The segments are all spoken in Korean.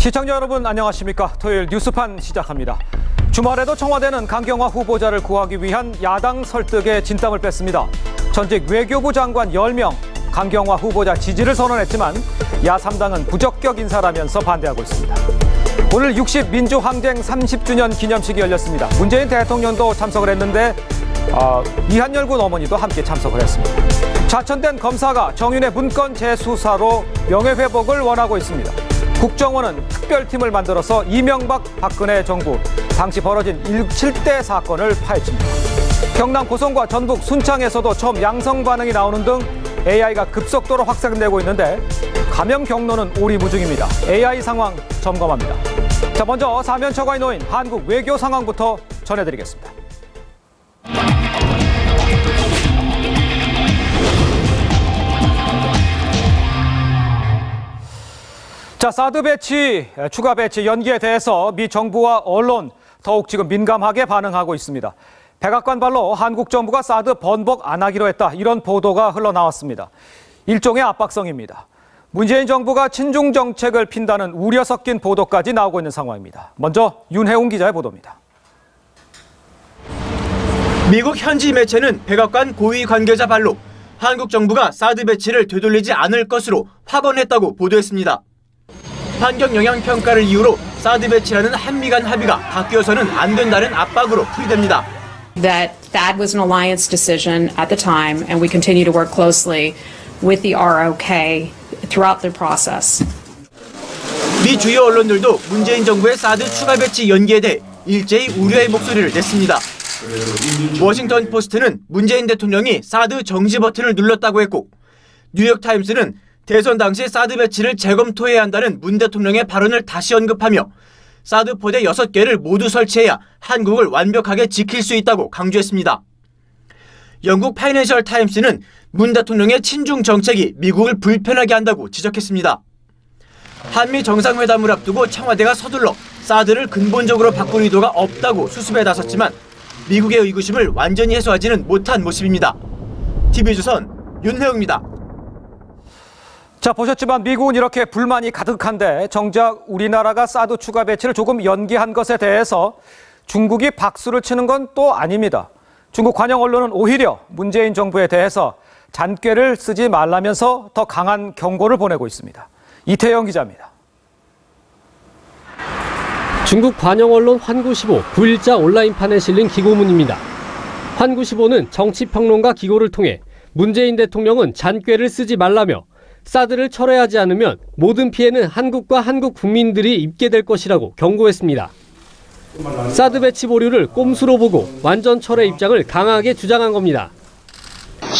시청자 여러분 안녕하십니까. 토요일 뉴스판 시작합니다. 주말에도 청와대는 강경화 후보자를 구하기 위한 야당 설득에 진땀을 뺐습니다. 전직 외교부 장관 10명 강경화 후보자 지지를 선언했지만 야3당은 부적격 인사라면서 반대하고 있습니다. 오늘 60 민주항쟁 30주년 기념식이 열렸습니다. 문재인 대통령도 참석을 했는데 이한열 군 어머니도 함께 참석을 했습니다. 좌천된 검사가 정윤의 문건 재수사로 명예회복을 원하고 있습니다. 국정원은 특별팀을 만들어서 이명박 박근혜 정부 당시 벌어진 7대 사건을 파헤칩니다. 경남 고성과 전북 순창에서도 처음 양성 반응이 나오는 등 AI가 급속도로 확산되고 있는데 감염 경로는 오리무중입니다. AI 상황 점검합니다. 자, 먼저 사면초가에 놓인 한국 외교 상황부터 전해드리겠습니다. 자, 사드 배치, 추가 배치 연기에 대해서 미 정부와 언론 더욱 지금 민감하게 반응하고 있습니다. 백악관발로 한국 정부가 사드 번복 안 하기로 했다, 이런 보도가 흘러나왔습니다. 일종의 압박성입니다. 문재인 정부가 친중 정책을 핀다는 우려 섞인 보도까지 나오고 있는 상황입니다. 먼저 윤혜웅 기자의 보도입니다. 미국 현지 매체는 백악관 고위 관계자 발로 한국 정부가 사드 배치를 되돌리지 않을 것으로 확언했다고 보도했습니다. 환경 영향 평가를 이유로 사드 배치라는 한미 간 합의가 바뀌어서는 안 된다는 압박으로 풀이됩니다. That was an alliance decision at the time, and we continue to work closely with the ROK throughout the process. 미 주요 언론들도 문재인 정부의 사드 추가 배치 연기에 대해 일제히 우려의 목소리를 냈습니다. 워싱턴 포스트는 문재인 대통령이 사드 정지 버튼을 눌렀다고 했고, 뉴욕타임스는 대선 당시 사드 배치를 재검토해야 한다는 문 대통령의 발언을 다시 언급하며 사드 포대 6개를 모두 설치해야 한국을 완벽하게 지킬 수 있다고 강조했습니다. 영국 파이낸셜 타임스는 문 대통령의 친중 정책이 미국을 불편하게 한다고 지적했습니다. 한미 정상회담을 앞두고 청와대가 서둘러 사드를 근본적으로 바꿀 의도가 없다고 수습에 나섰지만 미국의 의구심을 완전히 해소하지는 못한 모습입니다. TV조선 윤혜웅입니다. 자, 보셨지만 미국은 이렇게 불만이 가득한데 정작 우리나라가 사드 추가 배치를 조금 연기한 것에 대해서 중국이 박수를 치는 건 또 아닙니다. 중국 관영 언론은 오히려 문재인 정부에 대해서 잔꾀를 쓰지 말라면서 더 강한 경고를 보내고 있습니다. 이태영 기자입니다. 중국 관영 언론 환구시보 9일자 온라인판에 실린 기고문입니다. 환구시보는 정치평론가 기고를 통해 문재인 대통령은 잔꾀를 쓰지 말라며 사드를 철회하지 않으면 모든 피해는 한국과 한국 국민들이 입게 될 것이라고 경고했습니다. 사드 배치 보류를 꼼수로 보고 완전 철회 입장을 강하게 주장한 겁니다.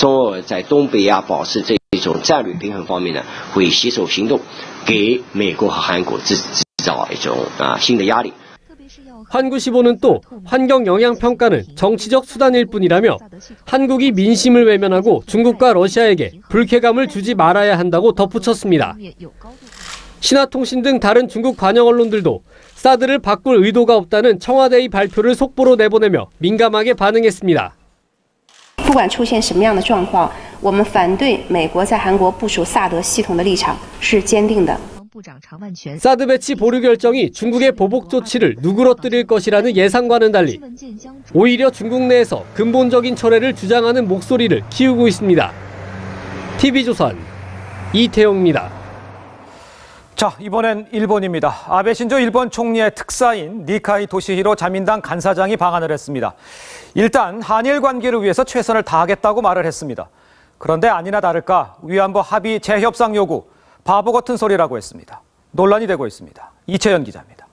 中俄在东北亚保持这种战略平衡方面呢，会携手行动，给美国和韩国制造一种新的压力。 환구시보는 또 환경 영향 평가는 정치적 수단일 뿐이라며 한국이 민심을 외면하고 중국과 러시아에게 불쾌감을 주지 말아야 한다고 덧붙였습니다. 신화통신 등 다른 중국 관영 언론들도 사드를 바꿀 의도가 없다는 청와대의 발표를 속보로 내보내며 민감하게 반응했습니다. 不管出现什么样的状况，我们反对美国在韩国部署萨德系统的立场是坚定的。 사드 배치 보류 결정이 중국의 보복 조치를 누그러뜨릴 것이라는 예상과는 달리 오히려 중국 내에서 근본적인 철회를 주장하는 목소리를 키우고 있습니다. TV조선 이태영입니다. 자, 이번엔 일본입니다. 아베 신조 일본 총리의 특사인 니카이 토시히로 자민당 간사장이 방한을 했습니다. 일단 한일 관계를 위해서 최선을 다하겠다고 말을 했습니다. 그런데 아니나 다를까 위안부 합의 재협상 요구, 바보 같은 소리라고 했습니다. 논란이 되고 있습니다. 이채연 기자입니다.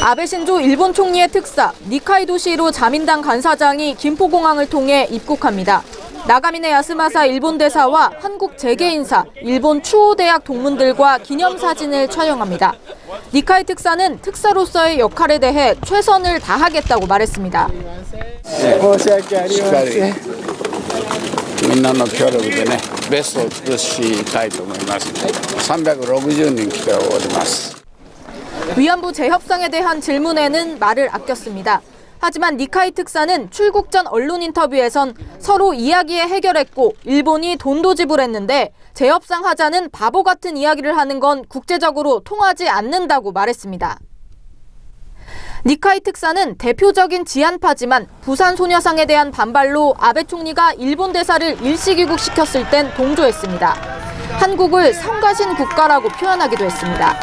아베 신조 일본 총리의 특사 니카이 토시히로 자민당 간사장이 김포공항을 통해 입국합니다. 나가미네 야스마사 일본 대사와 한국 재계 인사, 일본 추호대학 동문들과 기념사진을 촬영합니다. 니카이 특사는 특사로서의 역할에 대해 최선을 다하겠다고 말했습니다. みんなの協力でね、ベストを尽くしたいと思います。360人来ております。 위안부 재협상에 대한 질문에는 말을 아꼈습니다. 하지만 니카이 특사는 출국 전 언론 인터뷰에선 서로 이야기해 해결했고 일본이 돈도 지불했는데 재협상 하자는 바보 같은 이야기를 하는 건 국제적으로 통하지 않는다고 말했습니다. 니카이 특사는 대표적인 지한파지만 부산 소녀상에 대한 반발로 아베 총리가 일본 대사를 일시 귀국시켰을 땐 동조했습니다. 한국을 성가신 국가라고 표현하기도 했습니다.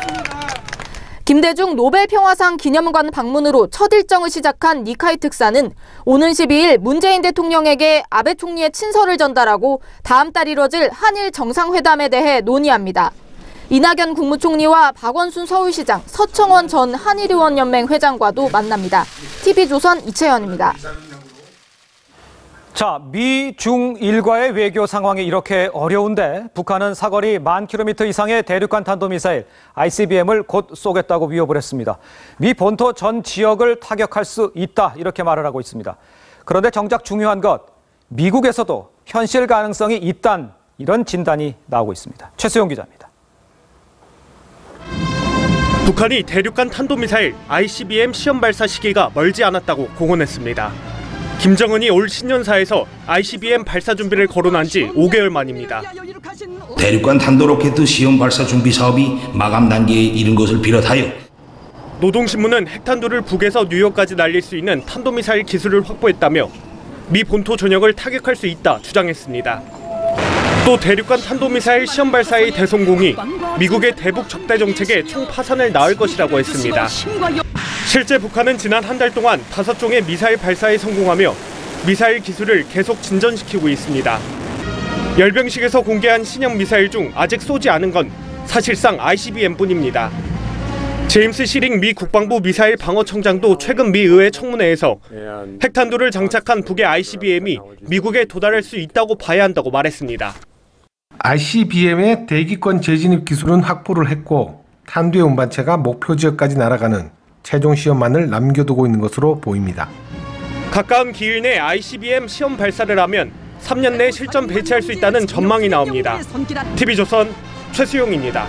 김대중 노벨평화상 기념관 방문으로 첫 일정을 시작한 니카이 특사는 오는 12일 문재인 대통령에게 아베 총리의 친서를 전달하고 다음 달 이뤄질 한일 정상회담에 대해 논의합니다. 이낙연 국무총리와 박원순 서울시장, 서청원 전 한일의원연맹 회장과도 만납니다. TV조선 이채연입니다. 자, 미, 중, 일과의 외교 상황이 이렇게 어려운데 북한은 사거리 1000km 이상의 대륙간 탄도미사일 ICBM을 곧 쏘겠다고 위협을 했습니다. 미 본토 전 지역을 타격할 수 있다 이렇게 말을 하고 있습니다. 그런데 정작 중요한 것, 미국에서도 현실 가능성이 있다는 이런 진단이 나오고 있습니다. 최수영 기자입니다. 북한이 대륙간 탄도미사일 ICBM 시험 발사 시기가 멀지 않았다고 공언했습니다. 김정은이 올 신년사에서 ICBM 발사 준비를 거론한 지 5개월 만입니다. 대륙간 탄도로켓 시험 발사 준비 사업이 마감 단계에 이른 것을 비롯하여 노동신문은 핵탄두를 북에서 뉴욕까지 날릴 수 있는 탄도미사일 기술을 확보했다며 미 본토 전역을 타격할 수 있다 주장했습니다. 또 대륙간 탄도미사일 시험 발사의 대성공이 미국의 대북 적대 정책에 총파산을 낳을 것이라고 했습니다. 실제 북한은 지난 한 달 동안 5종의 미사일 발사에 성공하며 미사일 기술을 계속 진전시키고 있습니다. 열병식에서 공개한 신형 미사일 중 아직 쏘지 않은 건 사실상 ICBM뿐입니다. 제임스 시링 미 국방부 미사일 방어청장도 최근 미 의회 청문회에서 핵탄두를 장착한 북의 ICBM이 미국에 도달할 수 있다고 봐야 한다고 말했습니다. ICBM의 대기권 재진입 기술은 확보를 했고 탄두의 운반체가 목표 지역까지 날아가는 최종 시험만을 남겨두고 있는 것으로 보입니다. 가까운 기일 내 ICBM 시험 발사를 하면 3년 내 실전 배치할 수 있다는 전망이 나옵니다. TV조선 최수용입니다.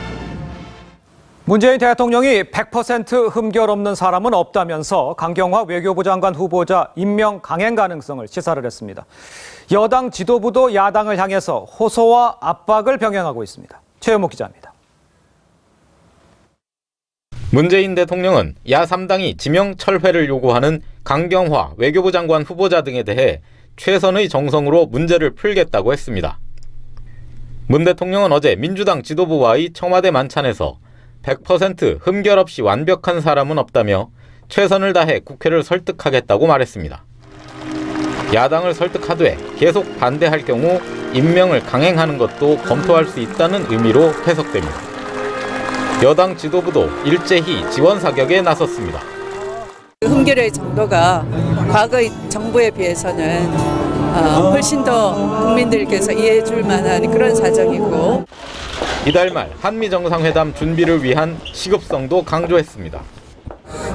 문재인 대통령이 100% 흠결 없는 사람은 없다면서 강경화 외교부 장관 후보자 임명 강행 가능성을 시사를 했습니다. 여당 지도부도 야당을 향해서 호소와 압박을 병행하고 있습니다. 최현목 기자입니다. 문재인 대통령은 야3당이 지명 철회를 요구하는 강경화 외교부 장관 후보자 등에 대해 최선의 정성으로 문제를 풀겠다고 했습니다. 문 대통령은 어제 민주당 지도부와의 청와대 만찬에서 100% 흠결 없이 완벽한 사람은 없다며 최선을 다해 국회를 설득하겠다고 말했습니다. 야당을 설득하되 계속 반대할 경우 임명을 강행하는 것도 검토할 수 있다는 의미로 해석됩니다. 여당 지도부도 일제히 지원 사격에 나섰습니다. 흠결의 정도가 과거의 정부에 비해서는 훨씬 더 국민들께서 이해해 줄 만한 그런 사정이고 이달 말 한미 정상회담 준비를 위한 시급성도 강조했습니다.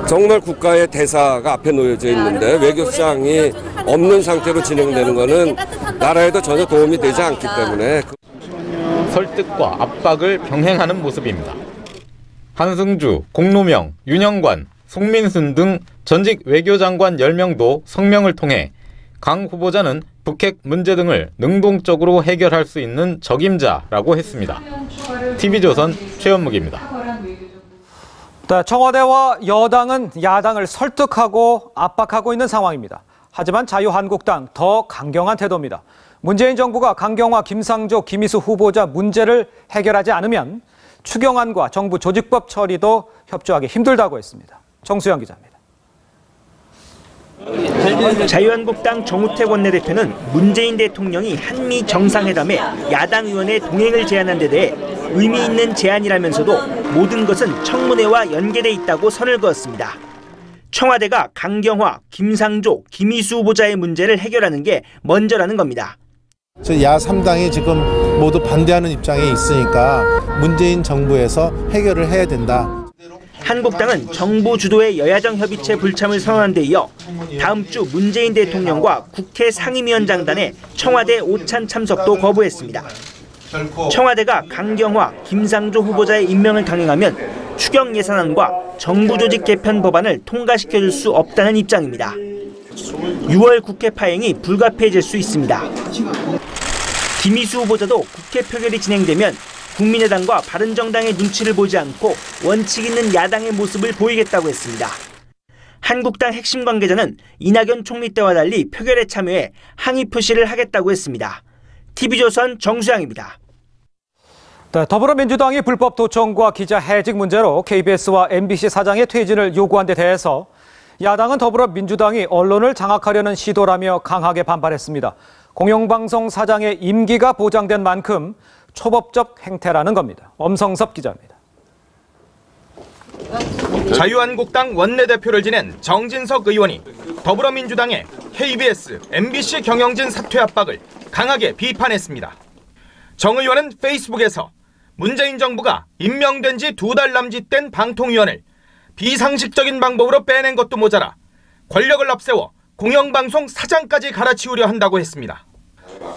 정말 국가의 대사가 앞에 놓여져 있는데 외교상이 없는 상태로 진행되는 것은 나라에도 전혀 도움이 되지 않기 때문에 설득과 압박을 병행하는 모습입니다. 한승주, 공로명, 윤영관, 송민순 등 전직 외교장관 10명도 성명을 통해 강 후보자는 북핵 문제 등을 능동적으로 해결할 수 있는 적임자라고 했습니다. TV조선 최현묵입니다. 청와대와 여당은 야당을 설득하고 압박하고 있는 상황입니다. 하지만 자유한국당 더 강경한 태도입니다. 문재인 정부가 강경화, 김상조, 김희수 후보자 문제를 해결하지 않으면 추경안과 정부 조직법 처리도 협조하기 힘들다고 했습니다. 정수영 기자입니다. 자유한국당 정우택 원내대표는 문재인 대통령이 한미 정상회담에 야당 의원의 동행을 제안한 데 대해 의미 있는 제안이라면서도 모든 것은 청문회와 연계돼 있다고 선을 그었습니다. 청와대가 강경화, 김상조, 김희수 후보자의 문제를 해결하는 게 먼저라는 겁니다. 야3당이 지금 모두 반대하는 입장에 있으니까 문재인 정부에서 해결을 해야 된다. 한국당은 정부 주도의 여야정 협의체 불참을 선언한 데 이어 다음 주 문재인 대통령과 국회 상임위원장단의 청와대 오찬 참석도 거부했습니다. 청와대가 강경화, 김상조 후보자의 임명을 강행하면 추경 예산안과 정부 조직 개편 법안을 통과시켜줄 수 없다는 입장입니다. 6월 국회 파행이 불가피해질 수 있습니다. 김희수 후보자도 국회 표결이 진행되면 국민의당과 바른정당의 눈치를 보지 않고 원칙 있는 야당의 모습을 보이겠다고 했습니다. 한국당 핵심 관계자는 이낙연 총리 때와 달리 표결에 참여해 항의 표시를 하겠다고 했습니다. TV조선 정수양입니다. 네, 더불어민주당이 불법 도청과 기자 해직 문제로 KBS와 MBC 사장의 퇴진을 요구한 데 대해서 야당은 더불어민주당이 언론을 장악하려는 시도라며 강하게 반발했습니다. 공영방송 사장의 임기가 보장된 만큼 초법적 행태라는 겁니다. 엄성섭 기자입니다. 자유한국당 원내대표를 지낸 정진석 의원이 더불어민주당의 KBS, MBC 경영진 사퇴 압박을 강하게 비판했습니다. 정 의원은 페이스북에서 문재인 정부가 임명된 지 2달 남짓된 방통위원을 비상식적인 방법으로 빼낸 것도 모자라 권력을 앞세워 공영방송 사장까지 갈아치우려 한다고 했습니다.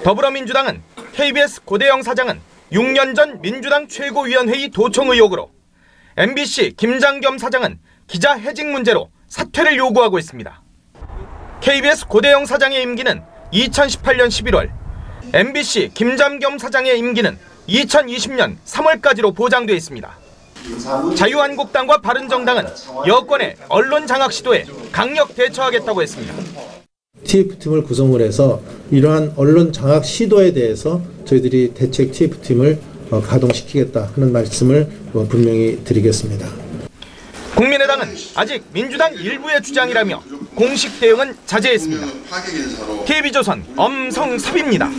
더불어민주당은 KBS 고대영 사장은 6년 전 민주당 최고위원회의 도청 의혹으로, MBC 김장겸 사장은 기자 해직 문제로 사퇴를 요구하고 있습니다. KBS 고대영 사장의 임기는 2018년 11월, MBC 김장겸 사장의 임기는 2020년 3월까지로 보장돼 있습니다. 자유한국당과 바른정당은 여권의 언론 장악 시도에 강력 대처하겠다고 했습니다. TF팀을 구성을 해서 이러한 언론 장악 시도에 대해서 저희들이 대책 TF팀을 가동시키겠다 하는 말씀을 분명히 드리겠습니다. 국민의당은 아직 민주당 일부의 주장이라며 공식 대응은 자제했습니다. TV조선 엄성섭입니다.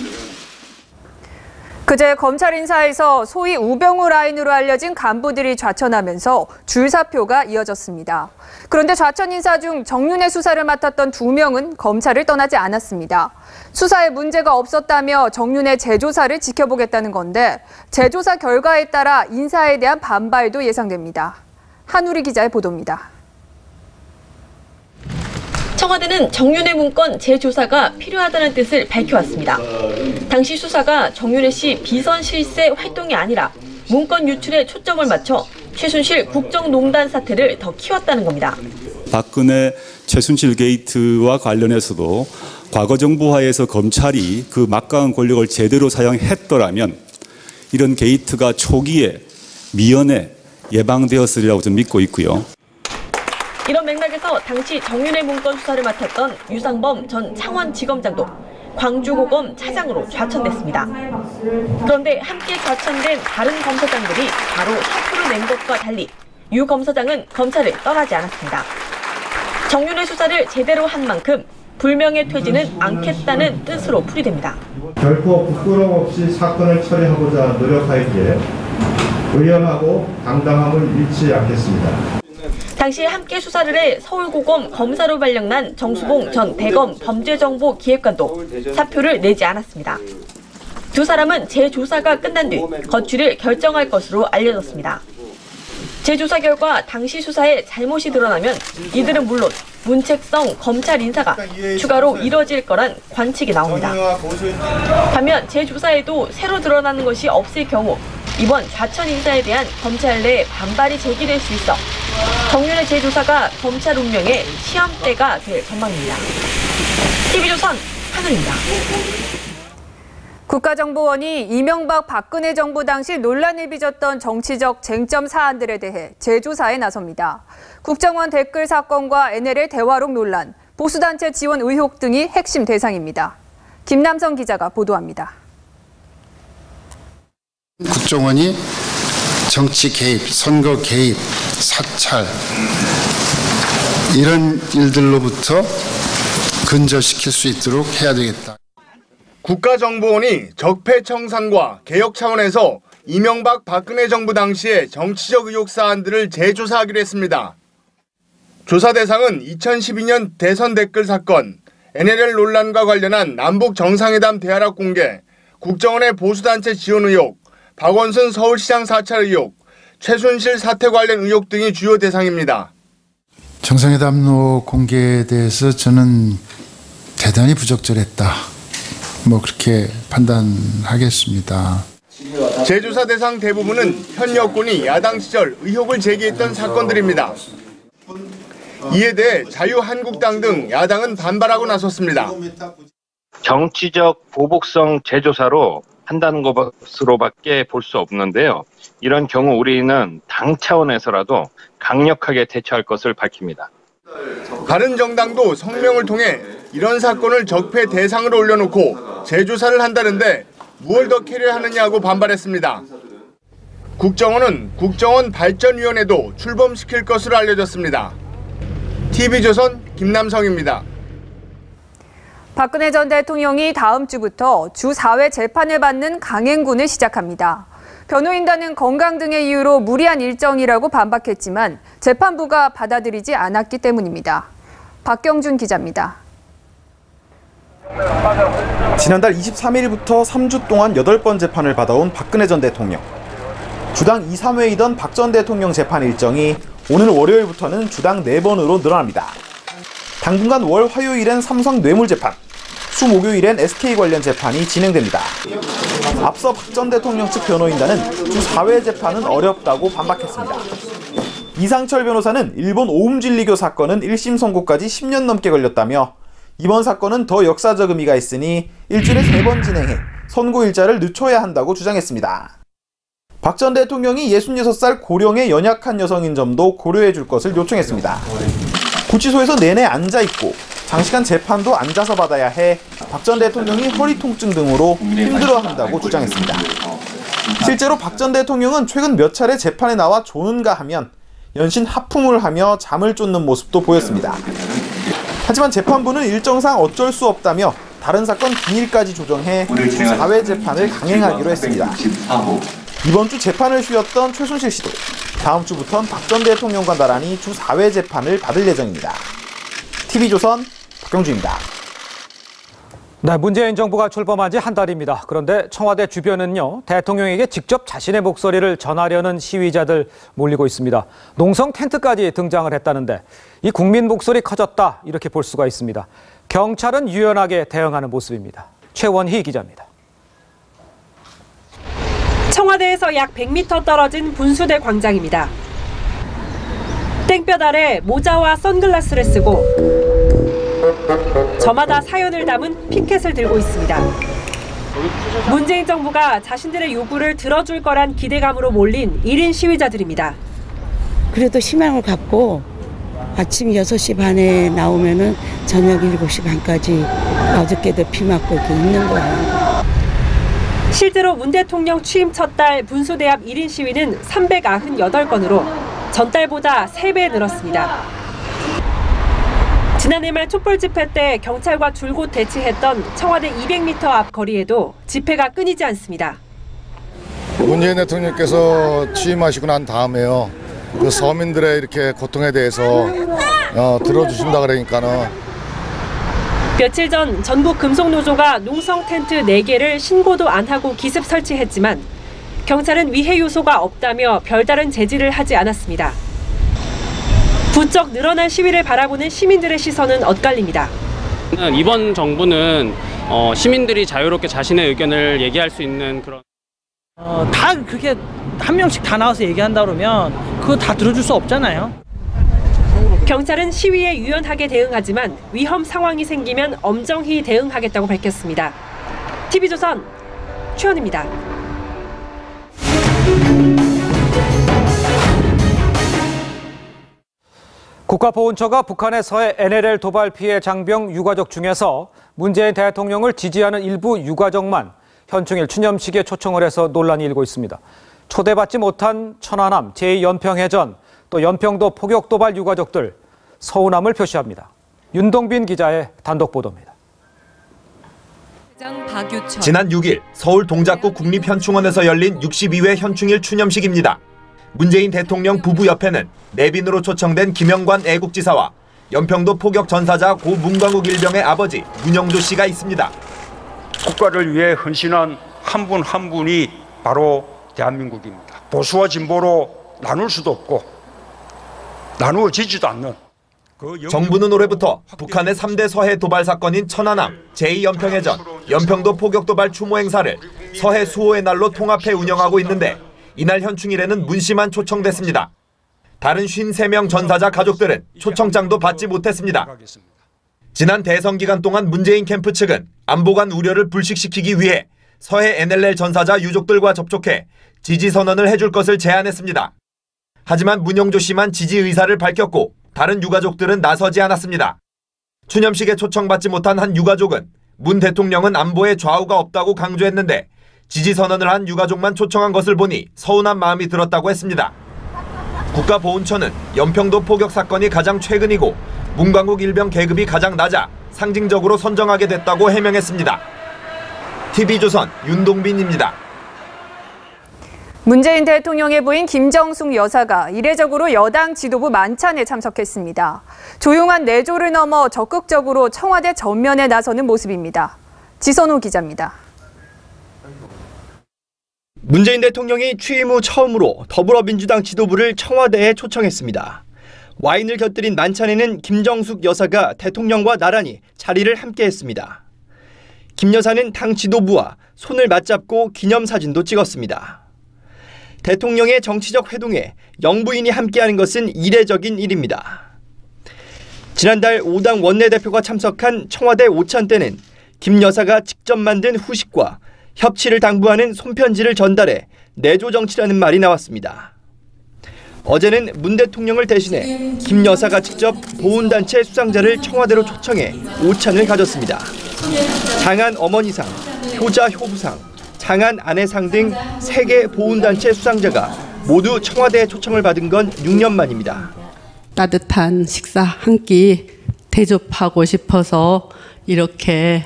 그제 검찰 인사에서 소위 우병우 라인으로 알려진 간부들이 좌천하면서 줄사표가 이어졌습니다. 그런데 좌천 인사 중 정윤회 수사를 맡았던 2명은 검찰을 떠나지 않았습니다. 수사에 문제가 없었다며 정윤회 재조사를 지켜보겠다는 건데 재조사 결과에 따라 인사에 대한 반발도 예상됩니다. 한우리 기자의 보도입니다. 청와대는 정윤회 문건 재조사가 필요하다는 뜻을 밝혀왔습니다. 당시 수사가 정윤회 씨 비선 실세 활동이 아니라 문건 유출에 초점을 맞춰 최순실 국정농단 사태를 더 키웠다는 겁니다. 박근혜 최순실 게이트와 관련해서도 과거 정부 하에서 검찰이 그 막강한 권력을 제대로 사용했더라면 이런 게이트가 초기에 미연에 예방되었으리라고 저는 믿고 있고요. 이런 맥락에서 당시 정윤회 문건 수사를 맡았던 유상범 전 창원지검장도 광주고검 차장으로 좌천됐습니다. 그런데 함께 좌천된 다른 검사장들이 바로 사표를 낸 것과 달리 유 검사장은 검찰을 떠나지 않았습니다. 정윤회 수사를 제대로 한 만큼 불명예 퇴진은 않겠다는 뜻으로 풀이됩니다. 결코 부끄러움 없이 사건을 처리하고자 노력하기에 의연하고 당당함을 잃지 않겠습니다. 당시 함께 수사를 해 서울고검 검사로 발령난 정수봉 전 대검 범죄정보기획관도 사표를 내지 않았습니다. 두 사람은 재조사가 끝난 뒤 거취를 결정할 것으로 알려졌습니다. 재조사 결과 당시 수사에 잘못이 드러나면 이들은 물론 문책성 검찰 인사가 추가로 이뤄질 거란 관측이 나옵니다. 반면 재조사에도 새로 드러나는 것이 없을 경우 이번 좌천 인사에 대한 검찰 내 반발이 제기될 수 있어 정윤회 재조사가 검찰 운명의 시험대가 될 전망입니다. TV조선 한우입니다. 국가정보원이 이명박 박근혜 정부 당시 논란을 빚었던 정치적 쟁점 사안들에 대해 재조사에 나섭니다. 국정원 댓글 사건과 NLL 대화록 논란, 보수단체 지원 의혹 등이 핵심 대상입니다. 김남성 기자가 보도합니다. 국정원이 정치 개입, 선거 개입, 사찰 이런 일들로부터 근절시킬 수 있도록 해야 되겠다. 국가정보원이 적폐청산과 개혁 차원에서 이명박 박근혜 정부 당시의 정치적 의혹 사안들을 재조사하기로 했습니다. 조사 대상은 2012년 대선 댓글 사건, NLL 논란과 관련한 남북 정상회담 대화락 공개, 국정원의 보수단체 지원 의혹, 박원순 서울시장 사찰 의혹, 최순실 사태 관련 의혹 등이 주요 대상입니다. 정상회담록 공개에 대해서 저는 대단히 부적절했다. 그렇게 판단하겠습니다. 재조사 대상 대부분은 현 여권이 야당 시절 의혹을 제기했던 사건들입니다. 이에 대해 자유한국당 등 야당은 반발하고 나섰습니다. 정치적 보복성 재조사로 한다는 것으로밖에 볼 수 없는데요. 이런 경우 우리는 당 차원에서라도 강력하게 대처할 것을 밝힙니다. 바른정당도 성명을 통해 이런 사건을 적폐 대상으로 올려놓고 재조사를 한다는데 무얼 더 캐리하느냐고 반발했습니다. 국정원은 국정원 발전위원회도 출범시킬 것으로 알려졌습니다. TV조선 김남성입니다. 박근혜 전 대통령이 다음 주부터 주 4회 재판을 받는 강행군을 시작합니다. 변호인단은 건강 등의 이유로 무리한 일정이라고 반박했지만 재판부가 받아들이지 않았기 때문입니다. 박경준 기자입니다. 지난달 23일부터 3주 동안 8번 재판을 받아온 박근혜 전 대통령. 주당 2, 3회이던 박 전 대통령 재판 일정이 오늘 월요일부터는 주당 4번으로 늘어납니다. 당분간 월 화요일엔 삼성 뇌물 재판, 수 목요일엔 SK 관련 재판이 진행됩니다. 앞서 박 전 대통령 측 변호인단은 주 4회 재판은 어렵다고 반박했습니다. 이상철 변호사는 일본 오음진리교 사건은 1심 선고까지 10년 넘게 걸렸다며 이번 사건은 더 역사적 의미가 있으니 일주일에 3번 진행해 선고 일자를 늦춰야 한다고 주장했습니다. 박 전 대통령이 66살 고령의 연약한 여성인 점도 고려해 줄 것을 요청했습니다. 구치소에서 내내 앉아있고 장시간 재판도 앉아서 받아야 해 박 전 대통령이 허리 통증 등으로 힘들어한다고 주장했습니다. 실제로 박 전 대통령은 최근 몇 차례 재판에 나와 조는가 하면 연신 하품을 하며 잠을 쫓는 모습도 보였습니다. 하지만 재판부는 일정상 어쩔 수 없다며 다른 사건 기일까지 조정해 주 4회 재판을 강행하기로 했습니다. 이번 주 재판을 쉬었던 최순실 씨도 다음 주부터는 박 전 대통령과 나란히 주 4회 재판을 받을 예정입니다. TV조선 박경주입니다. 네, 문재인 정부가 출범한 지 한 달입니다. 그런데 청와대 주변은요, 대통령에게 직접 자신의 목소리를 전하려는 시위자들 몰리고 있습니다. 농성 텐트까지 등장을 했다는데 이 국민 목소리 커졌다 이렇게 볼 수가 있습니다. 경찰은 유연하게 대응하는 모습입니다. 최원희 기자입니다. 청와대에서 약 100m 떨어진 분수대 광장입니다. 땡볕 아래 모자와 선글라스를 쓰고 저마다 사연을 담은 피켓을 들고 있습니다. 문재인 정부가 자신들의 요구를 들어줄 거란 기대감으로 몰린 1인 시위자들입니다. 그래도 희망을 갖고 아침 6시 반에 나오면은 저녁 7시 반까지 어저께도 비 맞고 이렇게 있는 거예요. 실제로 문 대통령 취임 첫 달 분수대 앞 1인 시위는 398건으로 전달보다 3배 늘었습니다. 지난해 말 촛불 집회 때 경찰과 줄곧 대치했던 청와대 200m 앞 거리에도 집회가 끊이지 않습니다. 문재인 대통령께서 취임하시고 난 다음에요. 그 서민들의 이렇게 고통에 대해서 들어주신다 그러니까는. 며칠 전 전국 금속노조가 농성 텐트 4개를 신고도 안 하고 기습 설치했지만 경찰은 위해 요소가 없다며 별다른 제지를 하지 않았습니다. 부쩍 늘어난 시위를 바라보는 시민들의 시선은 엇갈립니다. 이번 정부는 시민들이 자유롭게 자신의 의견을 얘기할 수 있는 그런 다 그렇게 한 명씩 다 나와서 얘기한다 그러면 그거 다 들어줄 수 없잖아요. 경찰은 시위에 유연하게 대응하지만 위험 상황이 생기면 엄정히 대응하겠다고 밝혔습니다. TV조선 최원입니다. 국가보훈처가 북한의 서해 NLL 도발 피해 장병 유가족 중에서 문재인 대통령을 지지하는 일부 유가족만 현충일 추념식에 초청을 해서 논란이 일고 있습니다. 초대받지 못한 천안함, 제2연평해전, 또 연평도 포격 도발 유가족들 서운함을 표시합니다. 윤동빈 기자의 단독 보도입니다. 지난 6일 서울 동작구 국립현충원에서 열린 62회 현충일 추념식입니다. 문재인 대통령 부부 옆에는 내빈으로 초청된 김영관 애국지사와 연평도 포격 전사자 고 문광욱 일병의 아버지 문영도 씨가 있습니다. 국가를 위해 헌신한 한 분 한 분이 바로 대한민국입니다. 보수와 진보로 나눌 수도 없고 나누어지지도 않는. 정부는 올해부터 북한의 3대 서해 도발 사건인 천안함, 제2연평해전, 연평도 포격 도발 추모 행사를 서해 수호의 날로 통합해 운영하고 있는데 이날 현충일에는 문 씨만 초청됐습니다. 다른 53명 전사자 가족들은 초청장도 받지 못했습니다. 지난 대선 기간 동안 문재인 캠프 측은 안보관 우려를 불식시키기 위해 서해 NLL 전사자 유족들과 접촉해 지지 선언을 해줄 것을 제안했습니다. 하지만 문영조 씨만 지지 의사를 밝혔고 다른 유가족들은 나서지 않았습니다. 추념식에 초청받지 못한 한 유가족은 문 대통령은 안보에 좌우가 없다고 강조했는데 지지 선언을 한 유가족만 초청한 것을 보니 서운한 마음이 들었다고 했습니다. 국가보훈처는 연평도 포격 사건이 가장 최근이고 문광국 일병 계급이 가장 낮아 상징적으로 선정하게 됐다고 해명했습니다. TV조선 윤동빈입니다. 문재인 대통령의 부인 김정숙 여사가 이례적으로 여당 지도부 만찬에 참석했습니다. 조용한 내조를 넘어 적극적으로 청와대 전면에 나서는 모습입니다. 지선호 기자입니다. 문재인 대통령이 취임 후 처음으로 더불어민주당 지도부를 청와대에 초청했습니다. 와인을 곁들인 만찬에는 김정숙 여사가 대통령과 나란히 자리를 함께했습니다. 김 여사는 당 지도부와 손을 맞잡고 기념사진도 찍었습니다. 대통령의 정치적 회동에 영부인이 함께하는 것은 이례적인 일입니다. 지난달 5당 원내대표가 참석한 청와대 오찬 때는 김 여사가 직접 만든 후식과 협치를 당부하는 손편지를 전달해 내조 정치라는 말이 나왔습니다. 어제는 문 대통령을 대신해 김 여사가 직접 보훈단체 수상자를 청와대로 초청해 오찬을 가졌습니다. 장한 어머니상, 효자 효부상, 장한 아내상 등 3개 보훈단체 수상자가 모두 청와대에 초청을 받은 건 6년 만입니다. 따뜻한 식사 한 끼 대접하고 싶어서 이렇게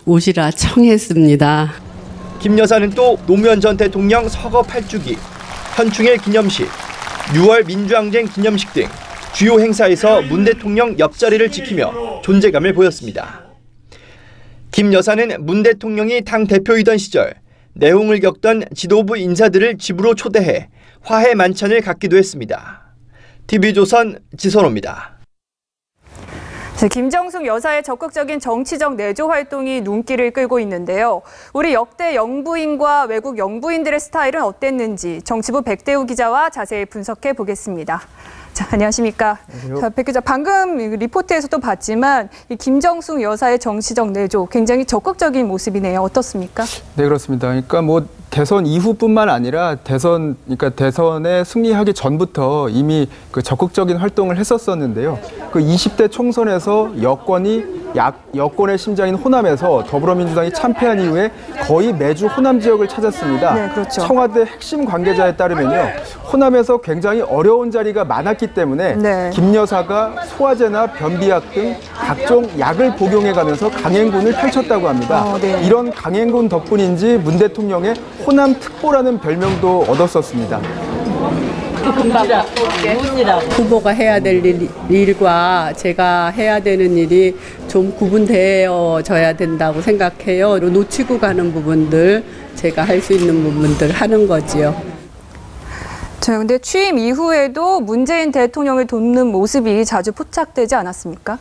오시라 청했습니다. 김 여사는 또 노무현 전 대통령 서거 8주기, 현충일 기념식, 6월 민주항쟁 기념식 등 주요 행사에서 문 대통령 옆자리를 지키며 존재감을 보였습니다. 김 여사는 문 대통령이 당 대표이던 시절 내홍을 겪던 지도부 인사들을 집으로 초대해 화해 만찬을 갖기도 했습니다. TV조선 지선호입니다. 김정숙 여사의 적극적인 정치적 내조 활동이 눈길을 끌고 있는데요. 우리 역대 영부인과 외국 영부인들의 스타일은 어땠는지 정치부 백대우 기자와 자세히 분석해 보겠습니다. 자, 안녕하십니까. 자, 백 기자, 방금 리포트에서도 봤지만 이 김정숙 여사의 정치적 내조 굉장히 적극적인 모습이네요. 어떻습니까? 네, 그렇습니다. 그러니까 뭐 대선 이후뿐만 아니라 대선에 승리하기 전부터 이미 그 적극적인 활동을 했었었는데요. 그 20대 총선에서 여권의 심장인 호남에서 더불어민주당이 참패한 이후에 거의 매주 호남 지역을 찾았습니다. 네, 그렇죠. 청와대 핵심 관계자에 따르면요, 호남에서 굉장히 어려운 자리가 많았기 때문에 네. 김 여사가 소화제나 변비약 등 각종 약을 복용해가면서 강행군을 펼쳤다고 합니다. 네. 이런 강행군 덕분인지 문 대통령의 호남 특보라는 별명도 얻었었습니다. 후보가 해야 될 일과 제가 해야 되는 일이 좀 구분되어져야 된다고 생각해요. 놓치고 가는 부분들, 제가 할 수 있는 부분들 하는 거지요. 자, 근데 취임 이후에도 문재인 대통령을 돕는 모습이 자주 포착되지 않았습니까?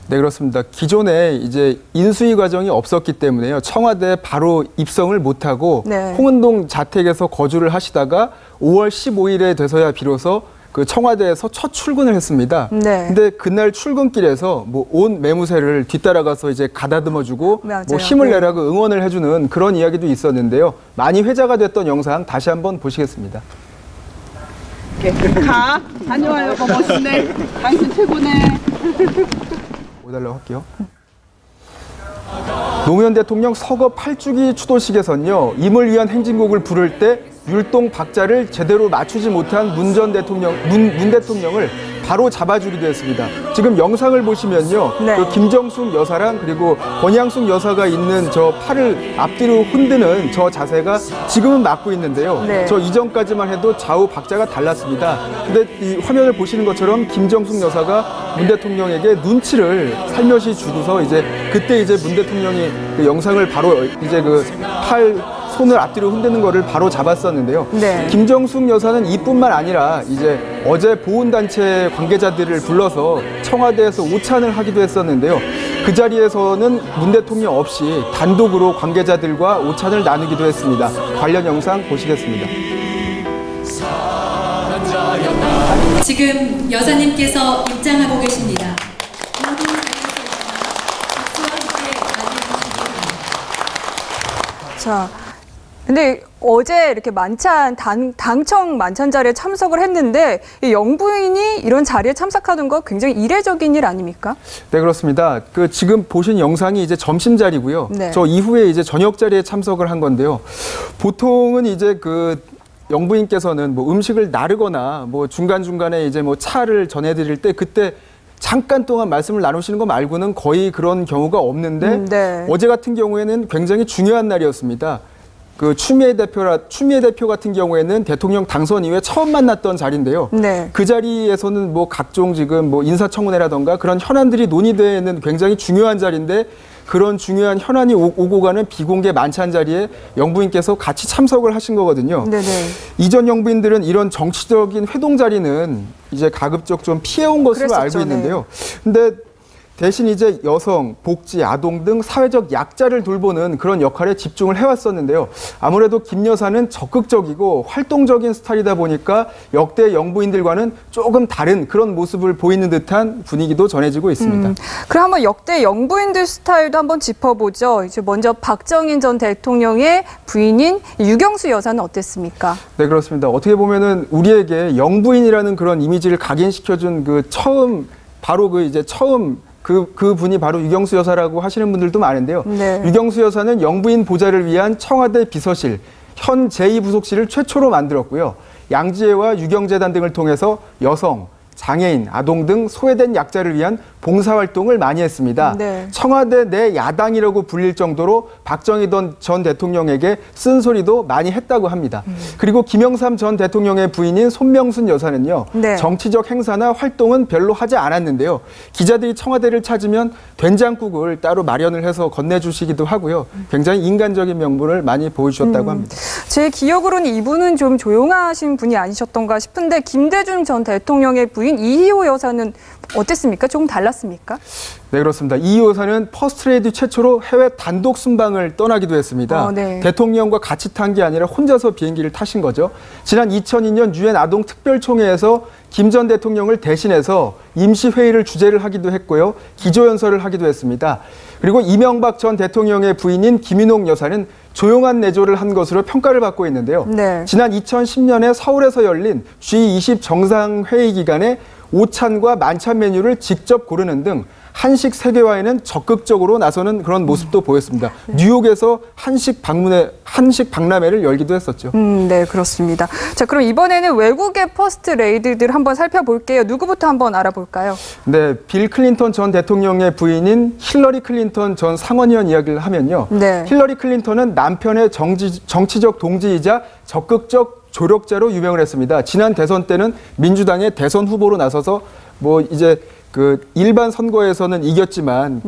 네, 그렇습니다. 기존에 이제 인수위 과정이 없었기 때문에요. 청와대에 바로 입성을 못하고 네. 홍은동 자택에서 거주를 하시다가 5월 15일에 돼서야 비로소 그 청와대에서 첫 출근을 했습니다. 네. 근데 그날 출근길에서 뭐 온 매무새를 뒤따라가서 이제 가다듬어주고 맞아요. 뭐 힘을 네. 내라고 응원을 해주는 그런 이야기도 있었는데요. 많이 회자가 됐던 영상 다시 한번 보시겠습니다. 가. 다녀와요. 멋있네. 당신 최고네. 보여달라고 할게요. 노무현 대통령 서거 8주기 추도식에서는요, 임을 위한 행진곡을 부를 때 율동 박자를 제대로 맞추지 못한 문 대통령을 바로 잡아주기도 했습니다. 지금 영상을 보시면요, 네. 그 김정숙 여사랑 그리고 권양숙 여사가 있는 저 팔을 앞뒤로 흔드는 저 자세가 지금은 맞고 있는데요. 네. 저 이전까지만 해도 좌우 박자가 달랐습니다. 근데 이 화면을 보시는 것처럼 김정숙 여사가 문 대통령에게 눈치를 살며시 주고서 그때 문 대통령이 그 영상을 바로 이제 그 손을 앞뒤로 흔드는 거를 바로 잡았었는데요. 네. 김정숙 여사는 이뿐만 아니라 이제 어제 보훈단체 관계자들을 불러서 청와대에서 오찬을 하기도 했었는데요. 그 자리에서는 문 대통령 없이 단독으로 관계자들과 오찬을 나누기도 했습니다. 관련 영상 보시겠습니다. 지금 여사님께서 입장하고 계십니다. 자, 근데 어제 이렇게 당청 만찬 자리에 참석을 했는데 이 영부인이 이런 자리에 참석하는 거 굉장히 이례적인 일 아닙니까? 네, 그렇습니다. 지금 보신 영상이 이제 점심 자리고요. 네. 저 이후에 이제 저녁 자리에 참석을 한 건데요. 보통은 이제 영부인께서는 뭐 음식을 나르거나 뭐 중간중간에 이제 뭐 차를 전해드릴 때 그때 잠깐 동안 말씀을 나누시는 거 말고는 거의 그런 경우가 없는데 네. 어제 같은 경우에는 굉장히 중요한 날이었습니다. 추미애 대표 같은 경우에는 대통령 당선 이후에 처음 만났던 자리인데요. 네. 그 자리에서는 뭐 각종 지금 뭐 인사청문회라던가 그런 현안들이 논의되는 굉장히 중요한 자리인데 그런 중요한 현안이 오고 가는 비공개 만찬 자리에 영부인께서 같이 참석을 하신 거거든요. 네네. 이전 영부인들은 이런 정치적인 회동 자리는 이제 가급적 좀 피해온 것으로 그랬었죠, 알고 있는데요. 근데 대신 이제 여성, 복지, 아동 등 사회적 약자를 돌보는 그런 역할에 집중을 해왔었는데요. 아무래도 김 여사는 적극적이고 활동적인 스타일이다 보니까 역대 영부인들과는 조금 다른 그런 모습을 보이는 듯한 분위기도 전해지고 있습니다. 그럼 한번 역대 영부인들 스타일도 한번 짚어보죠. 이제 먼저 박정희 전 대통령의 부인인 유경수 여사는 어땠습니까? 네, 그렇습니다. 어떻게 보면은 우리에게 영부인이라는 그런 이미지를 각인시켜준 처음 그 분이 바로 유경수 여사라고 하시는 분들도 많은데요. 네. 유경수 여사는 영부인 보좌를 위한 청와대 비서실, 현 제2부속실을 최초로 만들었고요. 양지회와 유경재단 등을 통해서 여성, 장애인, 아동 등 소외된 약자를 위한 봉사활동을 많이 했습니다. 네. 청와대 내 야당이라고 불릴 정도로 박정희 전 대통령에게 쓴소리도 많이 했다고 합니다. 그리고 김영삼 전 대통령의 부인인 손명순 여사는요. 네. 정치적 행사나 활동은 별로 하지 않았는데요. 기자들이 청와대를 찾으면 된장국을 따로 마련을 해서 건네주시기도 하고요. 굉장히 인간적인 면모를 많이 보여주셨다고 합니다. 제 기억으로는 이분은 좀 조용하신 분이 아니셨던가 싶은데 김대중 전 대통령의 부인 이희호 여사는 어땠습니까? 조금 달랐습니까? 네, 그렇습니다. 이희호 여사는 퍼스트레이디 최초로 해외 단독 순방을 떠나기도 했습니다. 네. 대통령과 같이 탄 게 아니라 혼자서 비행기를 타신 거죠. 지난 2002년 유엔 아동 특별총회에서 김 전 대통령을 대신해서 임시회의를 주재를 하기도 했고요. 기조연설을 하기도 했습니다. 그리고 이명박 전 대통령의 부인인 김윤옥 여사는 조용한 내조를 한 것으로 평가를 받고 있는데요. 네. 지난 2010년에 서울에서 열린 G20 정상회의 기간에 오찬과 만찬 메뉴를 직접 고르는 등 한식 세계화에는 적극적으로 나서는 그런 모습도 보였습니다. 뉴욕에서 한식 박람회를 열기도 했었죠. 네, 그렇습니다. 자, 그럼 이번에는 외국의 퍼스트 레이디들 한번 살펴볼게요. 누구부터 한번 알아볼까요? 네, 빌 클린턴 전 대통령의 부인인 힐러리 클린턴 전 상원의원 이야기를 하면요. 네. 힐러리 클린턴은 남편의 정치적 동지이자 적극적 조력자로 유명을 했습니다. 지난 대선 때는 민주당의 대선 후보로 나서서 일반 선거에서는 이겼지만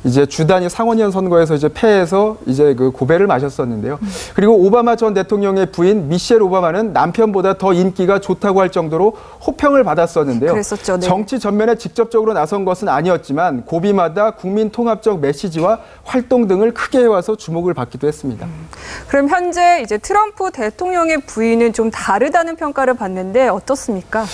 이제 주단위 상원의원 선거에서 이제 패해서 이제 고배를 마셨었는데요. 그리고 오바마 전 대통령의 부인 미셸 오바마는 남편보다 더 인기가 좋다고 할 정도로 호평을 받았었는데요. 그랬었죠. 네. 정치 전면에 직접적으로 나선 것은 아니었지만 고비마다 국민 통합적 메시지와 활동 등을 크게 해와서 주목을 받기도 했습니다. 그럼 현재 이제 트럼프 대통령의 부인은 좀 다르다는 평가를 받는데 어떻습니까?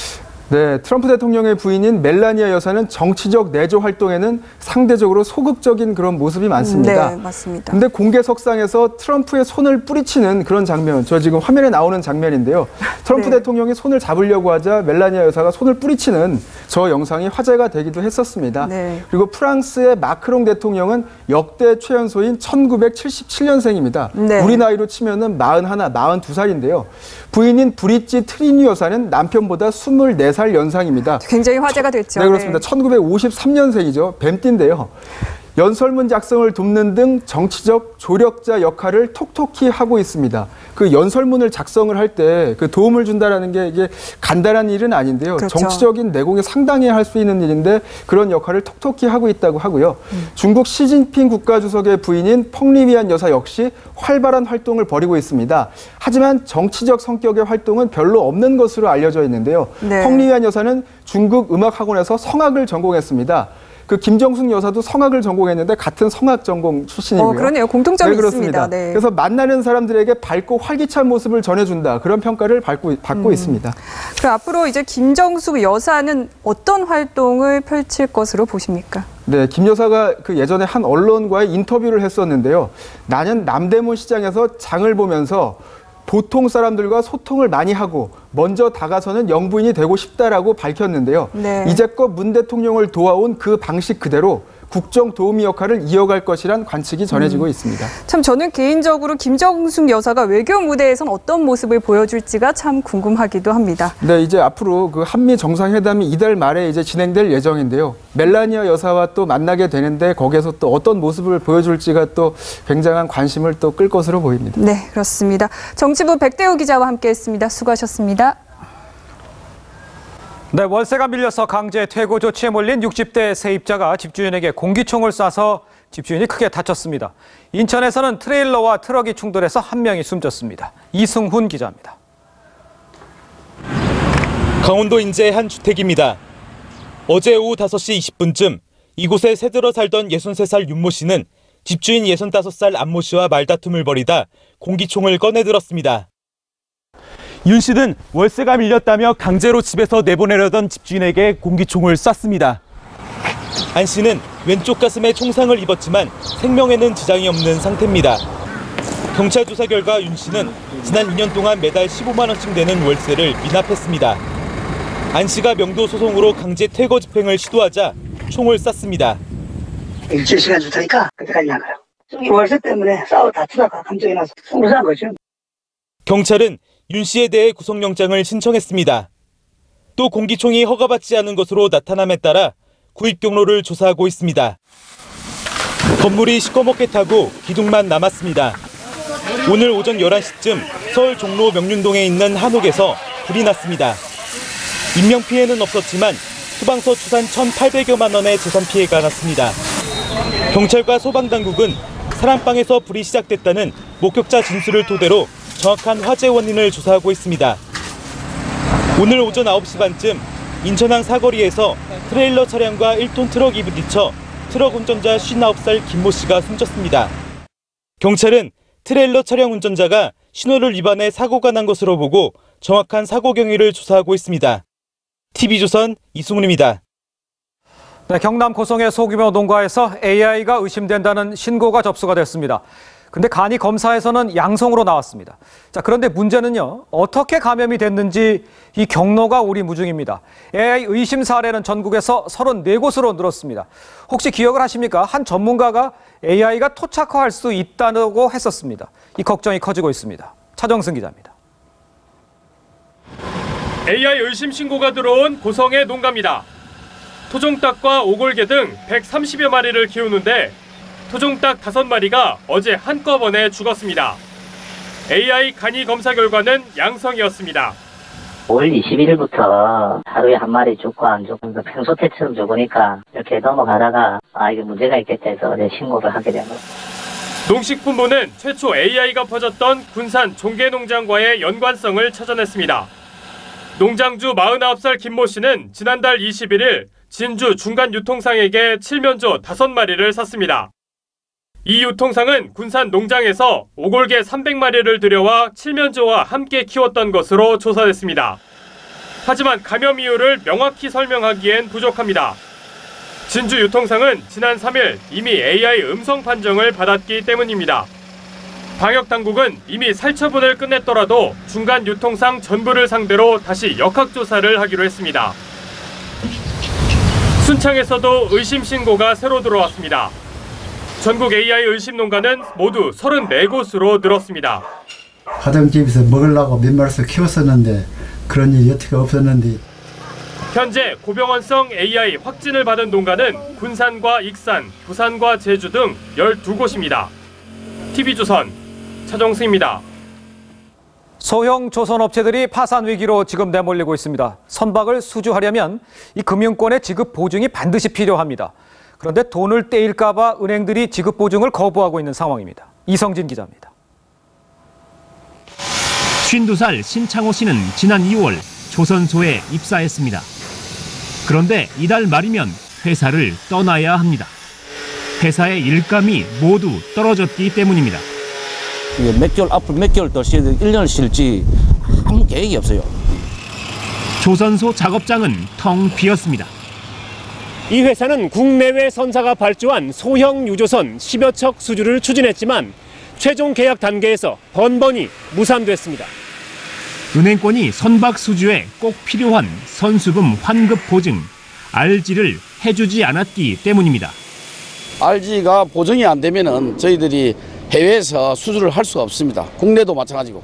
네, 트럼프 대통령의 부인인 멜라니아 여사는 정치적 내조 활동에는 상대적으로 소극적인 그런 모습이 많습니다. 네, 맞습니다. 근데 공개석상에서 트럼프의 손을 뿌리치는 그런 장면, 저 지금 화면에 나오는 장면인데요. 트럼프 네. 대통령이 손을 잡으려고 하자 멜라니아 여사가 손을 뿌리치는 저 영상이 화제가 되기도 했었습니다. 네. 그리고 프랑스의 마크롱 대통령은 역대 최연소인 1977년생입니다. 네. 우리 나이로 치면은 42살인데요. 부인인 브릿지 트리니 여사는 남편보다 24살 연상입니다. 굉장히 화제가 됐죠. 네, 그렇습니다. 1953년생이죠. 뱀띠인데요. 연설문 작성을 돕는 등 정치적 조력자 역할을 톡톡히 하고 있습니다. 그 연설문을 작성을 할 때 그 도움을 준다라는 게 이게 간단한 일은 아닌데요. 그렇죠. 정치적인 내공이 상당히 할 수 있는 일인데 그런 역할을 톡톡히 하고 있다고 하고요. 중국 시진핑 국가주석의 부인인 펑리위안 여사 역시 활발한 활동을 벌이고 있습니다. 하지만 정치적 성격의 활동은 별로 없는 것으로 알려져 있는데요. 네. 펑리위안 여사는 중국 음악학원에서 성악을 전공했습니다. 그 김정숙 여사도 성악을 전공했는데 같은 성악 전공 출신이고요. 그러네요. 공통점이 그렇습니다. 있습니다. 네. 그래서 만나는 사람들에게 밝고 활기찬 모습을 전해준다. 그런 평가를 받고 있습니다. 그럼 앞으로 이제 김정숙 여사는 어떤 활동을 펼칠 것으로 보십니까? 네, 김 여사가 그 예전에 한 언론과의 인터뷰를 했었는데요. 나는 남대문 시장에서 장을 보면서 보통 사람들과 소통을 많이 하고 먼저 다가서는 영부인이 되고 싶다라고 밝혔는데요. 네. 이제껏 문 대통령을 도와온 그 방식 그대로 국정 도우미 역할을 이어갈 것이란 관측이 전해지고 있습니다. 참 저는 개인적으로 김정숙 여사가 외교 무대에선 어떤 모습을 보여줄지가 참 궁금하기도 합니다. 네, 이제 앞으로 그 한미 정상회담이 이달 말에 이제 진행될 예정인데요. 멜라니아 여사와 또 만나게 되는데 거기에서 또 어떤 모습을 보여줄지가 또 굉장한 관심을 또 끌 것으로 보입니다. 네, 그렇습니다. 정치부 백대호 기자와 함께했습니다. 수고하셨습니다. 네, 월세가 밀려서 강제 퇴고 조치에 몰린 60대 세입자가 집주인에게 공기총을 쏴서 집주인이 크게 다쳤습니다. 인천에서는 트레일러와 트럭이 충돌해서 한 명이 숨졌습니다. 이승훈 기자입니다. 강원도 인제의 한 주택입니다. 어제 오후 5시 20분쯤 이곳에 새들어 살던 63살 윤모 씨는 집주인 65살 안모 씨와 말다툼을 벌이다 공기총을 꺼내들었습니다. 윤 씨는 월세가 밀렸다며 강제로 집에서 내보내려던 집주인에게 공기총을 쐈습니다. 안 씨는 왼쪽 가슴에 총상을 입었지만 생명에는 지장이 없는 상태입니다. 경찰 조사 결과 윤 씨는 지난 2년 동안 매달 15만 원씩 되는 월세를 미납했습니다. 안 씨가 명도 소송으로 강제 퇴거 집행을 시도하자 총을 쐈습니다. 일주일간 주택이니까 그때까지 나가요. 이 월세 때문에 싸워 다투다가 감정이 나서 총을 쏜 거죠. 경찰은 윤 씨에 대해 구속영장을 신청했습니다. 또 공기총이 허가받지 않은 것으로 나타남에 따라 구입 경로를 조사하고 있습니다. 건물이 시커멓게 타고 기둥만 남았습니다. 오늘 오전 11시쯤 서울 종로 명륜동에 있는 한옥에서 불이 났습니다. 인명피해는 없었지만 소방서 추산 1,800여만 원의 재산 피해가 났습니다. 경찰과 소방당국은 사람방에서 불이 시작됐다는 목격자 진술을 토대로 정확한 화재 원인을 조사하고 있습니다. 오늘 오전 9시 반쯤 인천항 사거리에서 트레일러 차량과 1톤 트럭이 부딪혀 트럭 운전자 59살 김모 씨가 숨졌습니다. 경찰은 트레일러 차량 운전자가 신호를 위반해 사고가 난 것으로 보고 정확한 사고 경위를 조사하고 있습니다. TV조선 이승훈입니다. 네, 경남 고성의 소규모 농가에서 AI가 의심된다는 신고가 접수가 됐습니다. 근데 간이 검사에서는 양성으로 나왔습니다. 자, 그런데 문제는요, 어떻게 감염이 됐는지 이 경로가 오리무중입니다. AI 의심 사례는 전국에서 34곳으로 늘었습니다. 혹시 기억을 하십니까? 한 전문가가 AI가 토착화할 수 있다고 했었습니다. 이 걱정이 커지고 있습니다. 차정승 기자입니다. AI 의심 신고가 들어온 고성의 농가입니다. 토종닭과 오골개 등 130여 마리를 키우는데 토종닭 5마리가 어제 한꺼번에 죽었습니다. AI 간이 검사 결과는 양성이었습니다. 5월 21일부터 하루에 한 마리 죽고 안 죽고 평소 때처럼 죽으니까 이렇게 넘어가다가 이게 문제가 있겠다 해서 어제 신고를 하게 된 거예요. 농식품부는 최초 AI가 퍼졌던 군산 종계농장과의 연관성을 찾아냈습니다. 농장주 49살 김모 씨는 지난달 21일 진주 중간유통상에게 칠면조 5마리를 샀습니다. 이 유통상은 군산 농장에서 오골개 300마리를 들여와 칠면조와 함께 키웠던 것으로 조사됐습니다. 하지만 감염 이유를 명확히 설명하기엔 부족합니다. 진주 유통상은 지난 3일 이미 AI 음성 판정을 받았기 때문입니다. 방역당국은 이미 살처분을 끝냈더라도 중간 유통상 전부를 상대로 다시 역학조사를 하기로 했습니다. 순창에서도 의심 신고가 새로 들어왔습니다. 전국 AI 의심 농가는 모두 34곳으로 늘었습니다. 가정집에서 먹으려고 몇 마리씩 키웠었는데 그런 일이 여태가 없었는데 현재 고병원성 AI 확진을 받은 농가는 군산과 익산, 부산과 제주 등 12곳입니다. TV조선 차정승입니다. 소형 조선업체들이 파산 위기로 지금 내몰리고 있습니다. 선박을 수주하려면 이 금융권의 지급 보증이 반드시 필요합니다. 그런데 돈을 떼일까 봐 은행들이 지급 보증을 거부하고 있는 상황입니다. 이성진 기자입니다. 52살 신창호 씨는 지난 2월 조선소에 입사했습니다. 그런데 이달 말이면 회사를 떠나야 합니다. 회사의 일감이 모두 떨어졌기 때문입니다. 몇 개월 앞으로 몇 개월 더 쉬어야 1년을 쉴지 아무 계획이 없어요. 조선소 작업장은 텅 비었습니다. 이 회사는 국내외 선사가 발주한 소형 유조선 10여 척 수주를 추진했지만 최종 계약 단계에서 번번이 무산됐습니다. 은행권이 선박 수주에 꼭 필요한 선수금 환급 보증, RG를 해주지 않았기 때문입니다. RG가 보증이 안 되면은 저희들이 해외에서 수주를 할 수가 없습니다. 국내도 마찬가지고.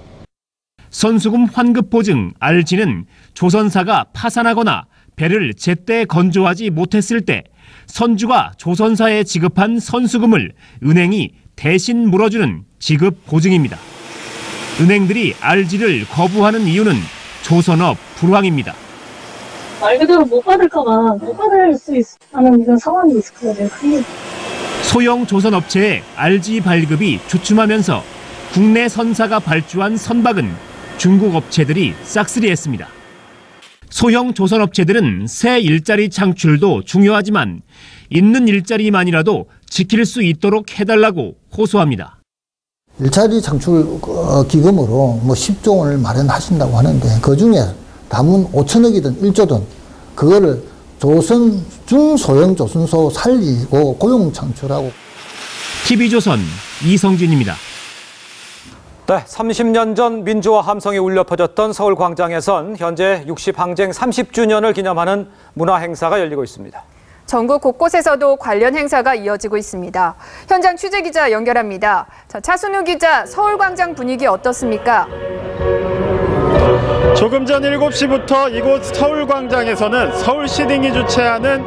선수금 환급 보증, RG는 조선사가 파산하거나 배를 제때 건조하지 못했을 때 선주가 조선사에 지급한 선수금을 은행이 대신 물어주는 지급 보증입니다. 은행들이 RG를 거부하는 이유는 조선업 불황입니다. 말 그대로 못 받을까봐 못 받을 수 있는 이런 상황이 있을 거예요. 소형 조선업체의 RG 발급이 주춤하면서 국내 선사가 발주한 선박은 중국 업체들이 싹쓸이했습니다. 소형 조선업체들은 새 일자리 창출도 중요하지만 있는 일자리만이라도 지킬 수 있도록 해달라고 호소합니다. 일자리 창출 기금으로 10조 원을 마련하신다고 하는데 그중에 담은 5천억이든 1조든 그거를 조선 중소형 조선소 살리고 고용 창출하고. TV조선 이성진입니다. 네, 30년 전 민주화 함성이 울려 퍼졌던 서울광장에선 현재 60항쟁 30주년을 기념하는 문화 행사가 열리고 있습니다. 전국 곳곳에서도 관련 행사가 이어지고 있습니다. 현장 취재기자 연결합니다. 자, 차순우 기자, 서울광장 분위기 어떻습니까? 조금 전 7시부터 이곳 서울광장에서는 서울시딩이 주최하는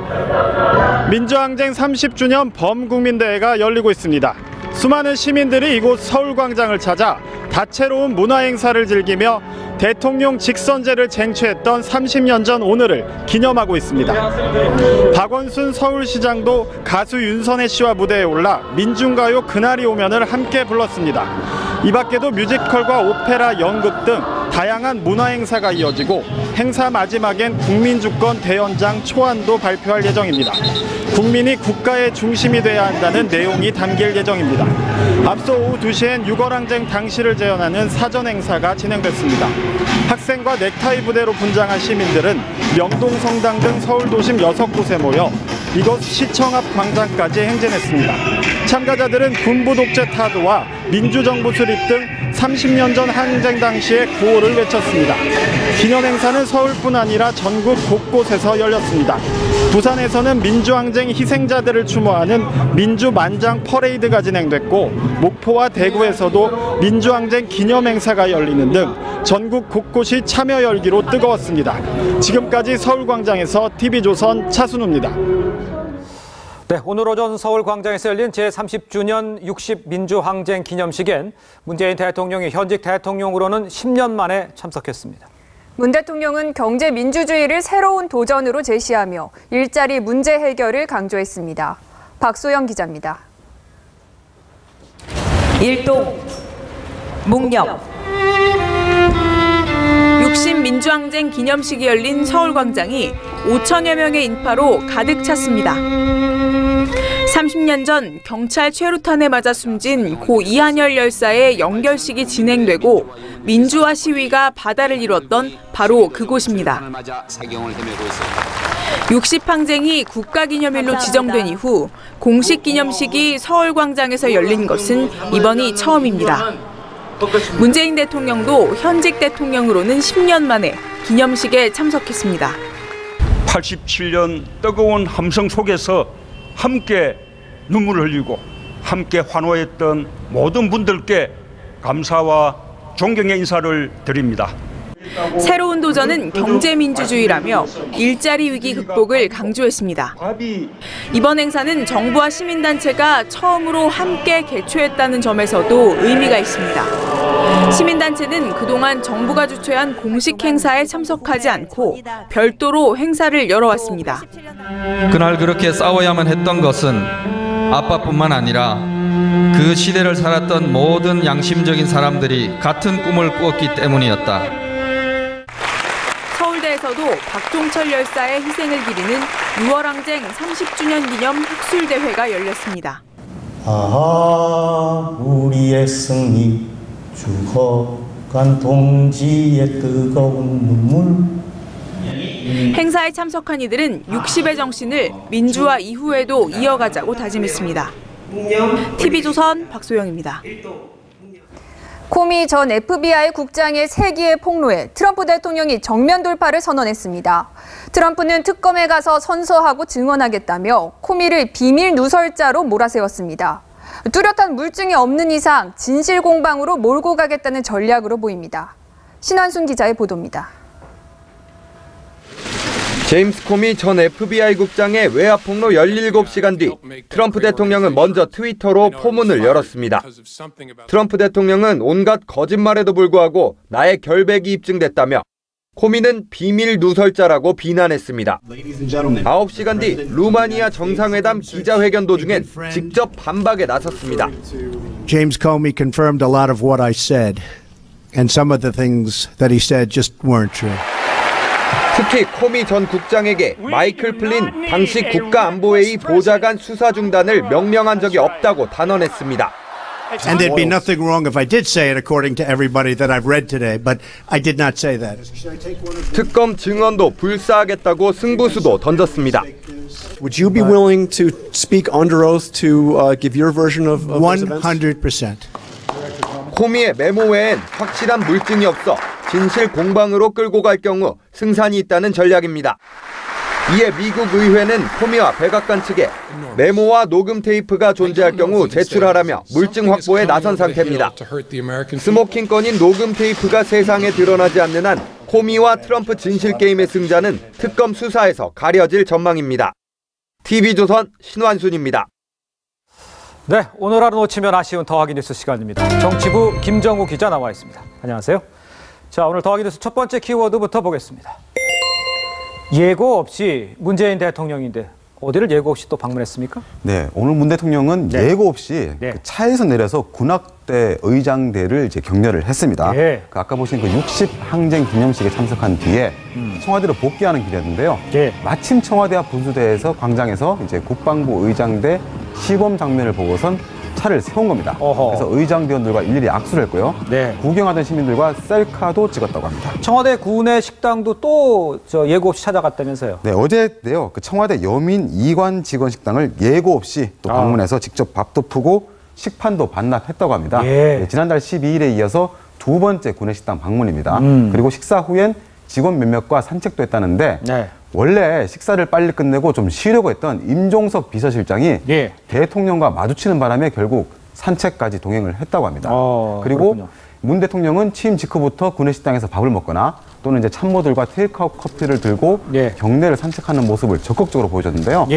민주항쟁 30주년 범국민대회가 열리고 있습니다. 수많은 시민들이 이곳 서울광장을 찾아 다채로운 문화행사를 즐기며 대통령 직선제를 쟁취했던 30년 전 오늘을 기념하고 있습니다. 박원순 서울시장도 가수 윤선혜 씨와 무대에 올라 민중가요 그날이 오면을 함께 불렀습니다. 이 밖에도 뮤지컬과 오페라, 연극 등 다양한 문화행사가 이어지고 행사 마지막엔 국민주권 대연장 초안도 발표할 예정입니다. 국민이 국가의 중심이 돼야 한다는 내용이 담길 예정입니다. 앞서 오후 2시엔 6월항쟁 당시를 재현하는 사전행사가 진행됐습니다. 학생과 넥타이 부대로 분장한 시민들은 명동성당 등 서울 도심 6곳에 모여 이곳 시청 앞 광장까지 행진했습니다. 참가자들은 군부 독재 타도와 민주정부 수립 등 30년 전 항쟁 당시의 구호를 외쳤습니다. 기념행사는 서울뿐 아니라 전국 곳곳에서 열렸습니다. 부산에서는 민주항쟁 희생자들을 추모하는 민주만장 퍼레이드가 진행됐고 목포와 대구에서도 민주항쟁 기념행사가 열리는 등 전국 곳곳이 참여 열기로 뜨거웠습니다. 지금까지 서울광장에서 TV조선 차순우입니다. 네, 오늘 오전 서울광장에서 열린 제30주년 60민주항쟁 기념식엔 문재인 대통령이 현직 대통령으로는 10년 만에 참석했습니다. 문 대통령은 경제 민주주의를 새로운 도전으로 제시하며 일자리 문제 해결을 강조했습니다. 박소영 기자입니다. 일동, 묵념. 60민주항쟁 기념식이 열린 서울광장이 5천여 명의 인파로 가득 찼습니다. 30년 전 경찰 최루탄에 맞아 숨진 고 이한열 열사의 영결식이 진행되고 민주화 시위가 바다를 이뤘던 바로 그곳입니다. 60항쟁이 국가기념일로 지정된 이후 공식 기념식이 서울광장에서 열린 것은 이번이 처음입니다. 문재인 대통령도 현직 대통령으로는 10년 만에 기념식에 참석했습니다. 87년 뜨거운 함성 속에서 함께 눈물을 흘리고 함께 환호했던 모든 분들께 감사와 존경의 인사를 드립니다. 새로운 도전은 경제민주주의라며 일자리 위기 극복을 강조했습니다. 이번 행사는 정부와 시민단체가 처음으로 함께 개최했다는 점에서도 의미가 있습니다. 시민단체는 그동안 정부가 주최한 공식 행사에 참석하지 않고 별도로 행사를 열어왔습니다. 그날 그렇게 싸워야만 했던 것은 아빠뿐만 아니라 그 시대를 살았던 모든 양심적인 사람들이 같은 꿈을 꾸었기 때문이었다. 서울에서도 박종철 열사의 희생을 기리는 6월항쟁 30주년 기념 학술대회가 열렸습니다. 아하 우리의 승리 죽어간 동지의 뜨거운 눈물. 행사에 참석한 이들은 60의 정신을 민주화 이후에도 이어가자고 다짐했습니다. TV조선 박소영입니다. 코미 전 FBI 국장의 세기의 폭로에 트럼프 대통령이 정면 돌파를 선언했습니다. 트럼프는 특검에 가서 선서하고 증언하겠다며 코미를 비밀 누설자로 몰아세웠습니다. 뚜렷한 물증이 없는 이상 진실 공방으로 몰고 가겠다는 전략으로 보입니다. 신한순 기자의 보도입니다. 제임스 코미 전 FBI 국장의 외압 폭로 17시간 뒤 트럼프 대통령은 먼저 트위터로 포문을 열었습니다. 트럼프 대통령은 온갖 거짓말에도 불구하고 나의 결백이 입증됐다며 코미는 비밀 누설자라고 비난했습니다. 9시간 뒤 루마니아 정상회담 기자회견 도중엔 직접 반박에 나섰습니다. James Comey confirmed a lot of what I said, and some of the things that he said just weren't true. 특히 코미 전 국장에게 마이클 플린 당시 국가안보회의 보좌관 수사 중단을 명령한 적이 없다고 단언했습니다. And there'd be nothing wrong if I did say it according to everybody that I've read today, but I did not say that. 특검 증언도 불사하겠다고 승부수도 던졌습니다. Would you be willing to speak under oath to give your version of those events? 100%. 코미의 메모 외엔 확실한 물증이 없어 진실 공방으로 끌고 갈 경우 승산이 있다는 전략입니다. 이에 미국 의회는 코미와 백악관 측에 메모와 녹음 테이프가 존재할 경우 제출하라며 물증 확보에 나선 상태입니다. 스모킹 건인 녹음 테이프가 세상에 드러나지 않는 한 코미와 트럼프 진실 게임의 승자는 특검 수사에서 가려질 전망입니다. TV조선 신완순입니다. 네, 오늘 하루 놓치면 아쉬운 더하기 뉴스 시간입니다. 정치부 김정우 기자 나와 있습니다. 안녕하세요. 자, 오늘 더하기 뉴스 첫 번째 키워드부터 보겠습니다. 예고 없이 문재인 대통령인데 어디를 예고 없이 또 방문했습니까? 네, 오늘 문 대통령은 예고 없이 그 차에서 내려서 군악대 의장대를 이제 격려를 했습니다. 그 아까 보신 그 60 항쟁 기념식에 참석한 뒤에 청와대로 복귀하는 길이었는데요. 마침 청와대 앞 분수대에서 광장에서 이제 국방부 의장대 시범 장면을 보고선 차를 세운 겁니다. 그래서 의장대원들과 일일이 악수를 했고요. 구경하던 시민들과 셀카도 찍었다고 합니다. 청와대 구내 식당도 또 예고 없이 찾아갔다면서요? 네, 어제인데요. 그 청와대 여민 이관 직원 식당을 예고 없이 또 방문해서 직접 밥도 푸고 식판도 반납했다고 합니다. 네, 지난달 12일에 이어서 두 번째 구내 식당 방문입니다. 그리고 식사 후엔 직원 몇몇과 산책도 했다는데 원래 식사를 빨리 끝내고 좀 쉬려고 했던 임종석 비서실장이 대통령과 마주치는 바람에 결국 산책까지 동행을 했다고 합니다. 그리고 그렇군요. 문 대통령은 취임 직후부터 구내식당에서 밥을 먹거나 또는 이제 참모들과 테이크아웃 커피를 들고 경내를 산책하는 모습을 적극적으로 보여줬는데요.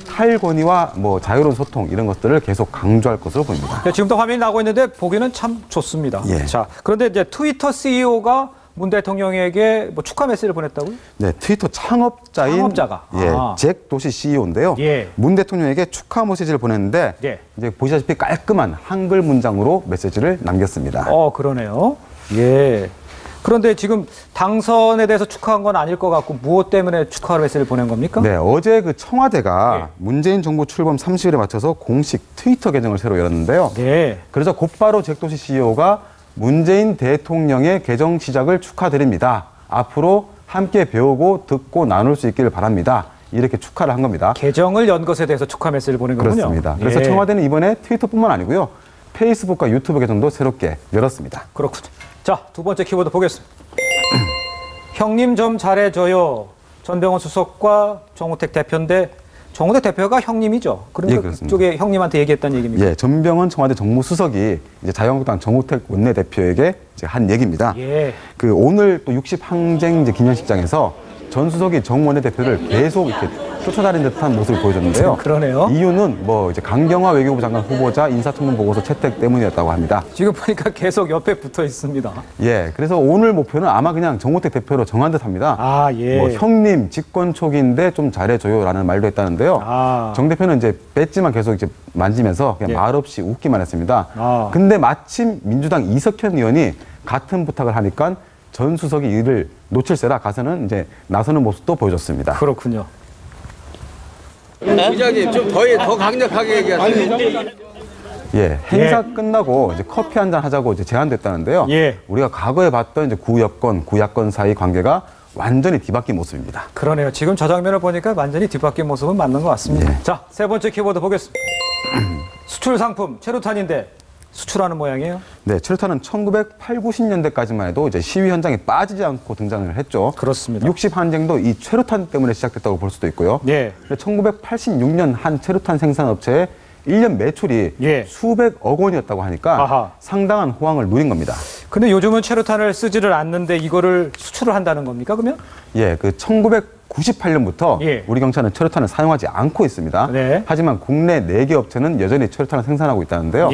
탈권위와 뭐 자유로운 소통 이런 것들을 계속 강조할 것으로 보입니다. 지금도 화면이 나오고 있는데 보기는 참 좋습니다. 자, 그런데 이제 트위터 CEO가 문 대통령에게 뭐 축하 메시지를 보냈다고요? 네, 트위터 창업자인 잭 도시 CEO인데요. 문 대통령에게 축하 메시지를 보냈는데 이제 보시다시피 깔끔한 한글 문장으로 메시지를 남겼습니다. 그러네요. 그런데 지금 당선에 대해서 축하한 건 아닐 것 같고 무엇 때문에 축하 메시지를 보낸 겁니까? 네, 어제 그 청와대가 문재인 정부 출범 30일에 맞춰서 공식 트위터 계정을 새로 열었는데요. 그래서 곧바로 잭 도시 CEO가 문재인 대통령의 개정 시작을 축하드립니다. 앞으로 함께 배우고 듣고 나눌 수 있기를 바랍니다. 이렇게 축하를 한 겁니다. 개정을 연 것에 대해서 축하 메시지를 보낸 거군요. 그렇습니다. 그래서 청와대는 이번에 트위터뿐만 아니고요. 페이스북과 유튜브 계정도 새롭게 열었습니다. 그렇군요. 자, 두 번째 키워드 보겠습니다. 형님 좀 잘해줘요. 전병헌 수석과 정우택 대표인데 정우택 대표가 형님이죠. 그러니까 그쪽에 형님한테 얘기했다는 얘기입니다. 전병헌 청와대 정무수석이 이제 자유한국당 정우택 원내대표에게 이제 한 얘기입니다. 그 오늘 또 60 항쟁 기념식장에서 전 수석이 정 원내대표를 계속 이렇게 쫓아다닌 듯한 모습을 보여줬는데요. 그러네요. 이유는 뭐 이제 강경화 외교부 장관 후보자 인사청문 보고서 채택 때문이었다고 합니다. 지금 보니까 계속 옆에 붙어 있습니다. 그래서 오늘 목표는 아마 그냥 정우택 대표로 정한 듯합니다. 뭐 형님 집권 초기인데 좀 잘해줘요라는 말도 했다는데요. 정 대표는 이제 뺐지만 계속 이제 만지면서 그냥 말없이 웃기만 했습니다. 근데 마침 민주당 이석현 의원이 같은 부탁을 하니까 전 수석이 이를 놓칠세라 가서는 이제 나서는 모습도 보여줬습니다. 그렇군요. 부장님 좀 더 강력하게 얘기하세요. 예, 행사 끝나고 이제 커피 한잔 하자고 이제 제안됐다는데요. 예. 우리가 과거에 봤던 이제 구여권, 구야권 사이 관계가 완전히 뒤바뀐 모습입니다. 그러네요. 지금 저 장면을 보니까 완전히 뒤바뀐 모습은 맞는 것 같습니다. 자, 세 번째 키워드 보겠습니다. 수출 상품 최루탄인데 수출하는 모양이에요? 네, 최루탄은 1980, 90년대까지만 해도 이제 시위 현장에 빠지지 않고 등장을 했죠. 그렇습니다. 60 항쟁도 이 최루탄 때문에 시작됐다고 볼 수도 있고요. 예. 1986년 한 최루탄 생산업체의 1년 매출이 수백억 원이었다고 하니까 상당한 호황을 누린 겁니다. 근데 요즘은 최루탄을 쓰지를 않는데 이거를 수출을 한다는 겁니까, 그러면? 예, 그 1998년부터 우리 경찰은 최루탄을 사용하지 않고 있습니다. 하지만 국내 4개 업체는 여전히 최루탄을 생산하고 있다는데요.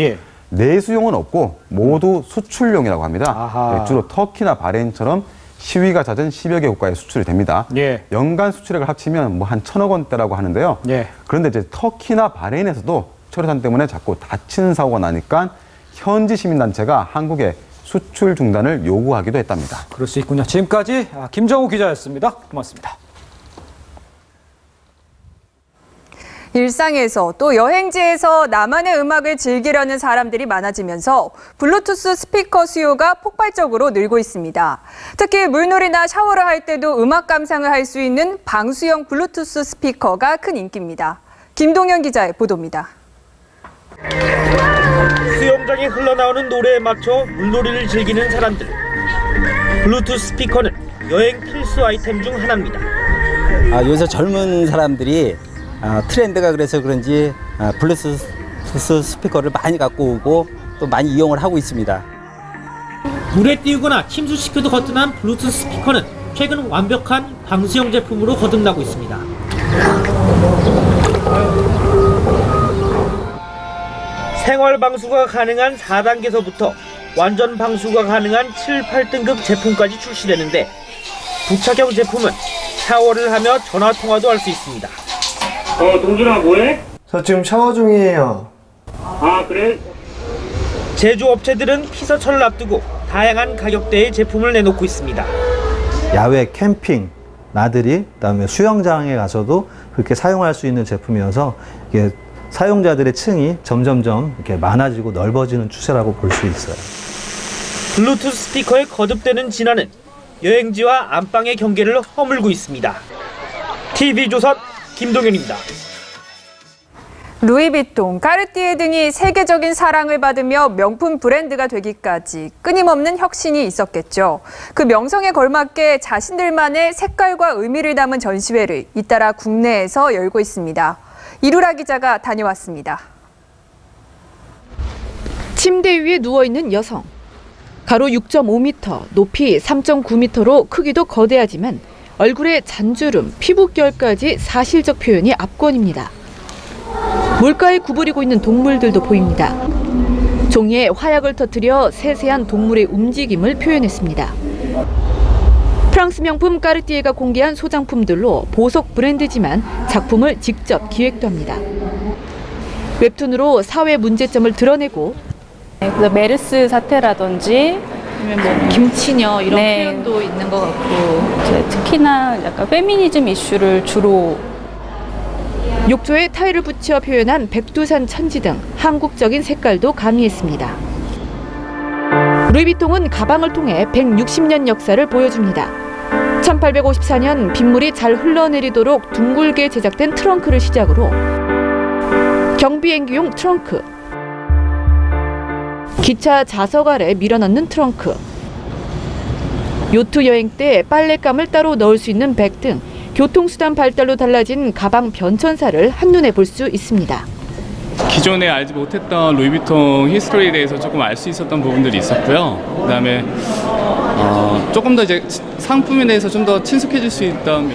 내수용은 없고 모두 수출용이라고 합니다. 주로 터키나 바레인처럼 시위가 잦은 10여 개 국가에 수출이 됩니다. 연간 수출액을 합치면 뭐 한 1,000억 원대라고 하는데요. 그런데 이제 터키나 바레인에서도 최루탄 때문에 자꾸 다치는 사고가 나니까 현지 시민단체가 한국에 수출 중단을 요구하기도 했답니다. 그럴 수 있군요. 지금까지 김정우 기자였습니다. 고맙습니다. 일상에서 또 여행지에서 나만의 음악을 즐기려는 사람들이 많아지면서 블루투스 스피커 수요가 폭발적으로 늘고 있습니다. 특히 물놀이나 샤워를 할 때도 음악 감상을 할 수 있는 방수형 블루투스 스피커가 큰 인기입니다. 김동현 기자의 보도입니다. 수영장에 흘러나오는 노래에 맞춰 물놀이를 즐기는 사람들. 블루투스 스피커는 여행 필수 아이템 중 하나입니다. 요새 젊은 사람들이 트렌드가 그래서 그런지 블루투스 스피커를 많이 갖고 오고 또 많이 이용을 하고 있습니다. 물에 띄우거나 침수시켜도 거뜬한 블루투스 스피커는 최근 완벽한 방수형 제품으로 거듭나고 있습니다. 생활 방수가 가능한 4단계서부터 완전 방수가 가능한 7, 8등급 제품까지 출시되는데 부착형 제품은 샤워를 하며 전화 통화도 할 수 있습니다. 동준아 뭐해? 저 지금 샤워 중이에요. 아 그래? 제조업체들은 피서철을 앞두고 다양한 가격대의 제품을 내놓고 있습니다. 야외 캠핑, 나들이, 그다음에 수영장에 가서도 그렇게 사용할 수 있는 제품이어서 이게 사용자들의 층이 점점점 이렇게 많아지고 넓어지는 추세라고 볼 수 있어요. 블루투스 스피커의 거듭되는 진화는 여행지와 안방의 경계를 허물고 있습니다. TV조선 김동현입니다. 루이비통, 까르띠에 등이 세계적인 사랑을 받으며 명품 브랜드가 되기까지 끊임없는 혁신이 있었겠죠. 그 명성에 걸맞게 자신들만의 색깔과 의미를 담은 전시회를 잇따라 국내에서 열고 있습니다. 이루라 기자가 다녀왔습니다. 침대 위에 누워있는 여성. 가로 6.5m, 높이 3.9m로 크기도 거대하지만 얼굴에 잔주름, 피부결까지 사실적 표현이 압권입니다. 물가에 구부리고 있는 동물들도 보입니다. 종이에 화약을 터뜨려 세세한 동물의 움직임을 표현했습니다. 프랑스 명품 까르띠에가 공개한 소장품들로 보석 브랜드지만 작품을 직접 기획도 합니다. 웹툰으로 사회 문제점을 드러내고 메르스 사태라든지 아니면 뭐 김치녀 이런 표현도 있는 것 같고 특히나 약간 페미니즘 이슈를 주로 욕조에 타일을 붙여 표현한 백두산 천지 등 한국적인 색깔도 가미했습니다. 루이비통은 가방을 통해 160년 역사를 보여줍니다. 1854년 빗물이 잘 흘러내리도록 둥글게 제작된 트렁크를 시작으로 경비행기용 트렁크, 기차 좌석 아래 밀어넣는 트렁크, 요트 여행 때 빨랫감을 따로 넣을 수 있는 백 등 교통수단 발달로 달라진 가방 변천사를 한눈에 볼 수 있습니다. 기존에 알지 못했던 루이비통 히스토리에 대해서 조금 알 수 있었던 부분들이 있었고요. 그다음에 조금 더 이제 상품에 대해서 좀 더 친숙해질 수 있던.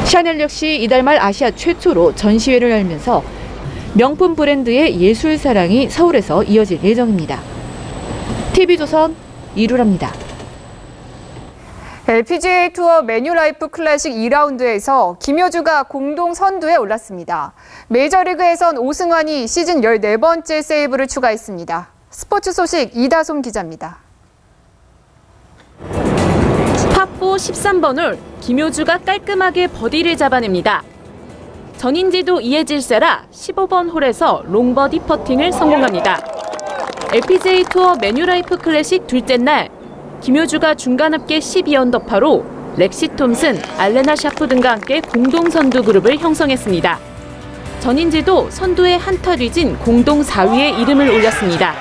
샤넬 역시 이달 말 아시아 최초로 전시회를 열면서 명품 브랜드의 예술 사랑이 서울에서 이어질 예정입니다. TV조선 이루라입니다. LPGA 투어 메뉴라이프 클래식 2라운드에서 김효주가 공동 선두에 올랐습니다. 메이저리그에선 오승환이 시즌 14번째 세이브를 추가했습니다. 스포츠 소식 이다솜 기자입니다. 파4 13번 홀, 김효주가 깔끔하게 버디를 잡아냅니다. 전인지도 이에 질세라 15번 홀에서 롱버디 퍼팅을 성공합니다. LPGA 투어 매뉴라이프 클래식 둘째 날, 김효주가 중간 합계 12언더파로 렉시 톰슨, 알레나 샤프 등과 함께 공동 선두 그룹을 형성했습니다. 전인지도 선두에 한타 뒤진 공동 4위에 이름을 올렸습니다.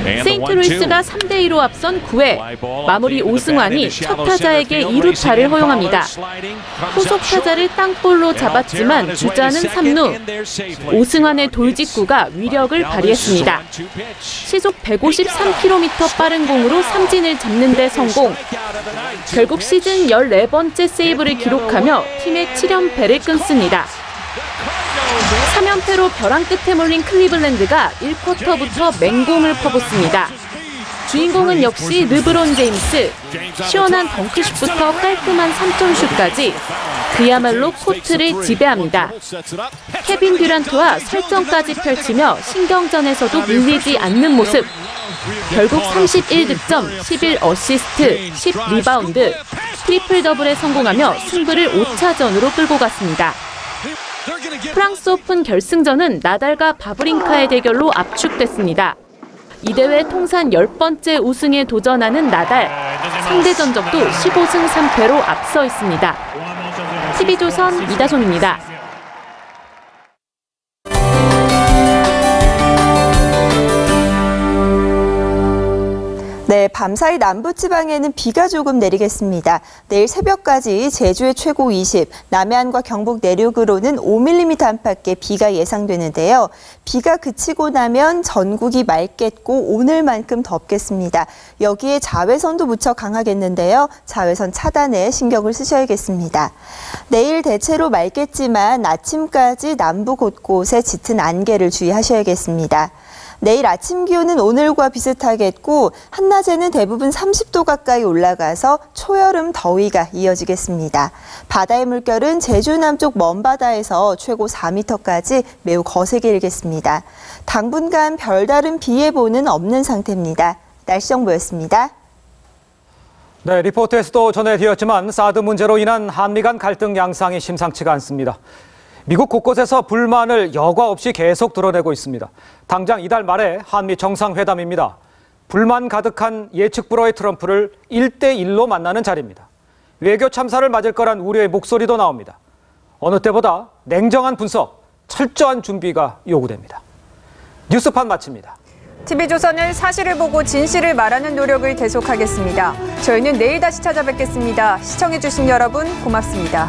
세인트루이스가 3대2로 앞선 9회, 마무리 오승환이 첫 타자에게 2루타를 허용합니다. 후속 타자를 땅볼로 잡았지만 주자는 3루. 오승환의 돌직구가 위력을 발휘했습니다. 시속 153km 빠른 공으로 삼진을 잡는 데 성공. 결국 시즌 14번째 세이브를 기록하며 팀의 7연패를 끊습니다. 3연패로 벼랑 끝에 몰린 클리블랜드가 1쿼터부터 맹공을 퍼붓습니다. 주인공은 역시 르브론 제임스. 시원한 덩크슛부터 깔끔한 3점슛까지 그야말로 코트를 지배합니다. 케빈 듀란트와 설정까지 펼치며 신경전에서도 밀리지 않는 모습. 결국 31득점, 11어시스트, 10리바운드, 트리플 더블에 성공하며 승부를 5차전으로 끌고 갔습니다. 프랑스 오픈 결승전은 나달과 바브린카의 대결로 압축됐습니다. 이 대회 통산 10번째 우승에 도전하는 나달. 상대 전적도 15승 3패로 앞서 있습니다. TV조선 이다솜입니다. 네, 밤사이 남부지방에는 비가 조금 내리겠습니다. 내일 새벽까지 제주의 최고 20, 남해안과 경북 내륙으로는 5mm 안팎의 비가 예상되는데요. 비가 그치고 나면 전국이 맑겠고 오늘만큼 덥겠습니다. 여기에 자외선도 무척 강하겠는데요. 자외선 차단에 신경을 쓰셔야겠습니다. 내일 대체로 맑겠지만 아침까지 남부 곳곳에 짙은 안개를 주의하셔야겠습니다. 내일 아침 기온은 오늘과 비슷하겠고 한낮에는 대부분 30도 가까이 올라가서 초여름 더위가 이어지겠습니다. 바다의 물결은 제주 남쪽 먼바다에서 최고 4m까지 매우 거세게 일겠습니다. 당분간 별다른 비 예보는 없는 상태입니다. 날씨 정보였습니다. 네, 리포트에서도 전해드렸지만 사드 문제로 인한 한미 간 갈등 양상이 심상치가 않습니다. 미국 곳곳에서 불만을 여과 없이 계속 드러내고 있습니다. 당장 이달 말에 한미 정상회담입니다. 불만 가득한 예측 불허의 트럼프를 1대1로 만나는 자리입니다. 외교 참사를 맞을 거란 우려의 목소리도 나옵니다. 어느 때보다 냉정한 분석, 철저한 준비가 요구됩니다. 뉴스판 마칩니다. TV조선은 사실을 보고 진실을 말하는 노력을 계속하겠습니다. 저희는 내일 다시 찾아뵙겠습니다. 시청해주신 여러분 고맙습니다.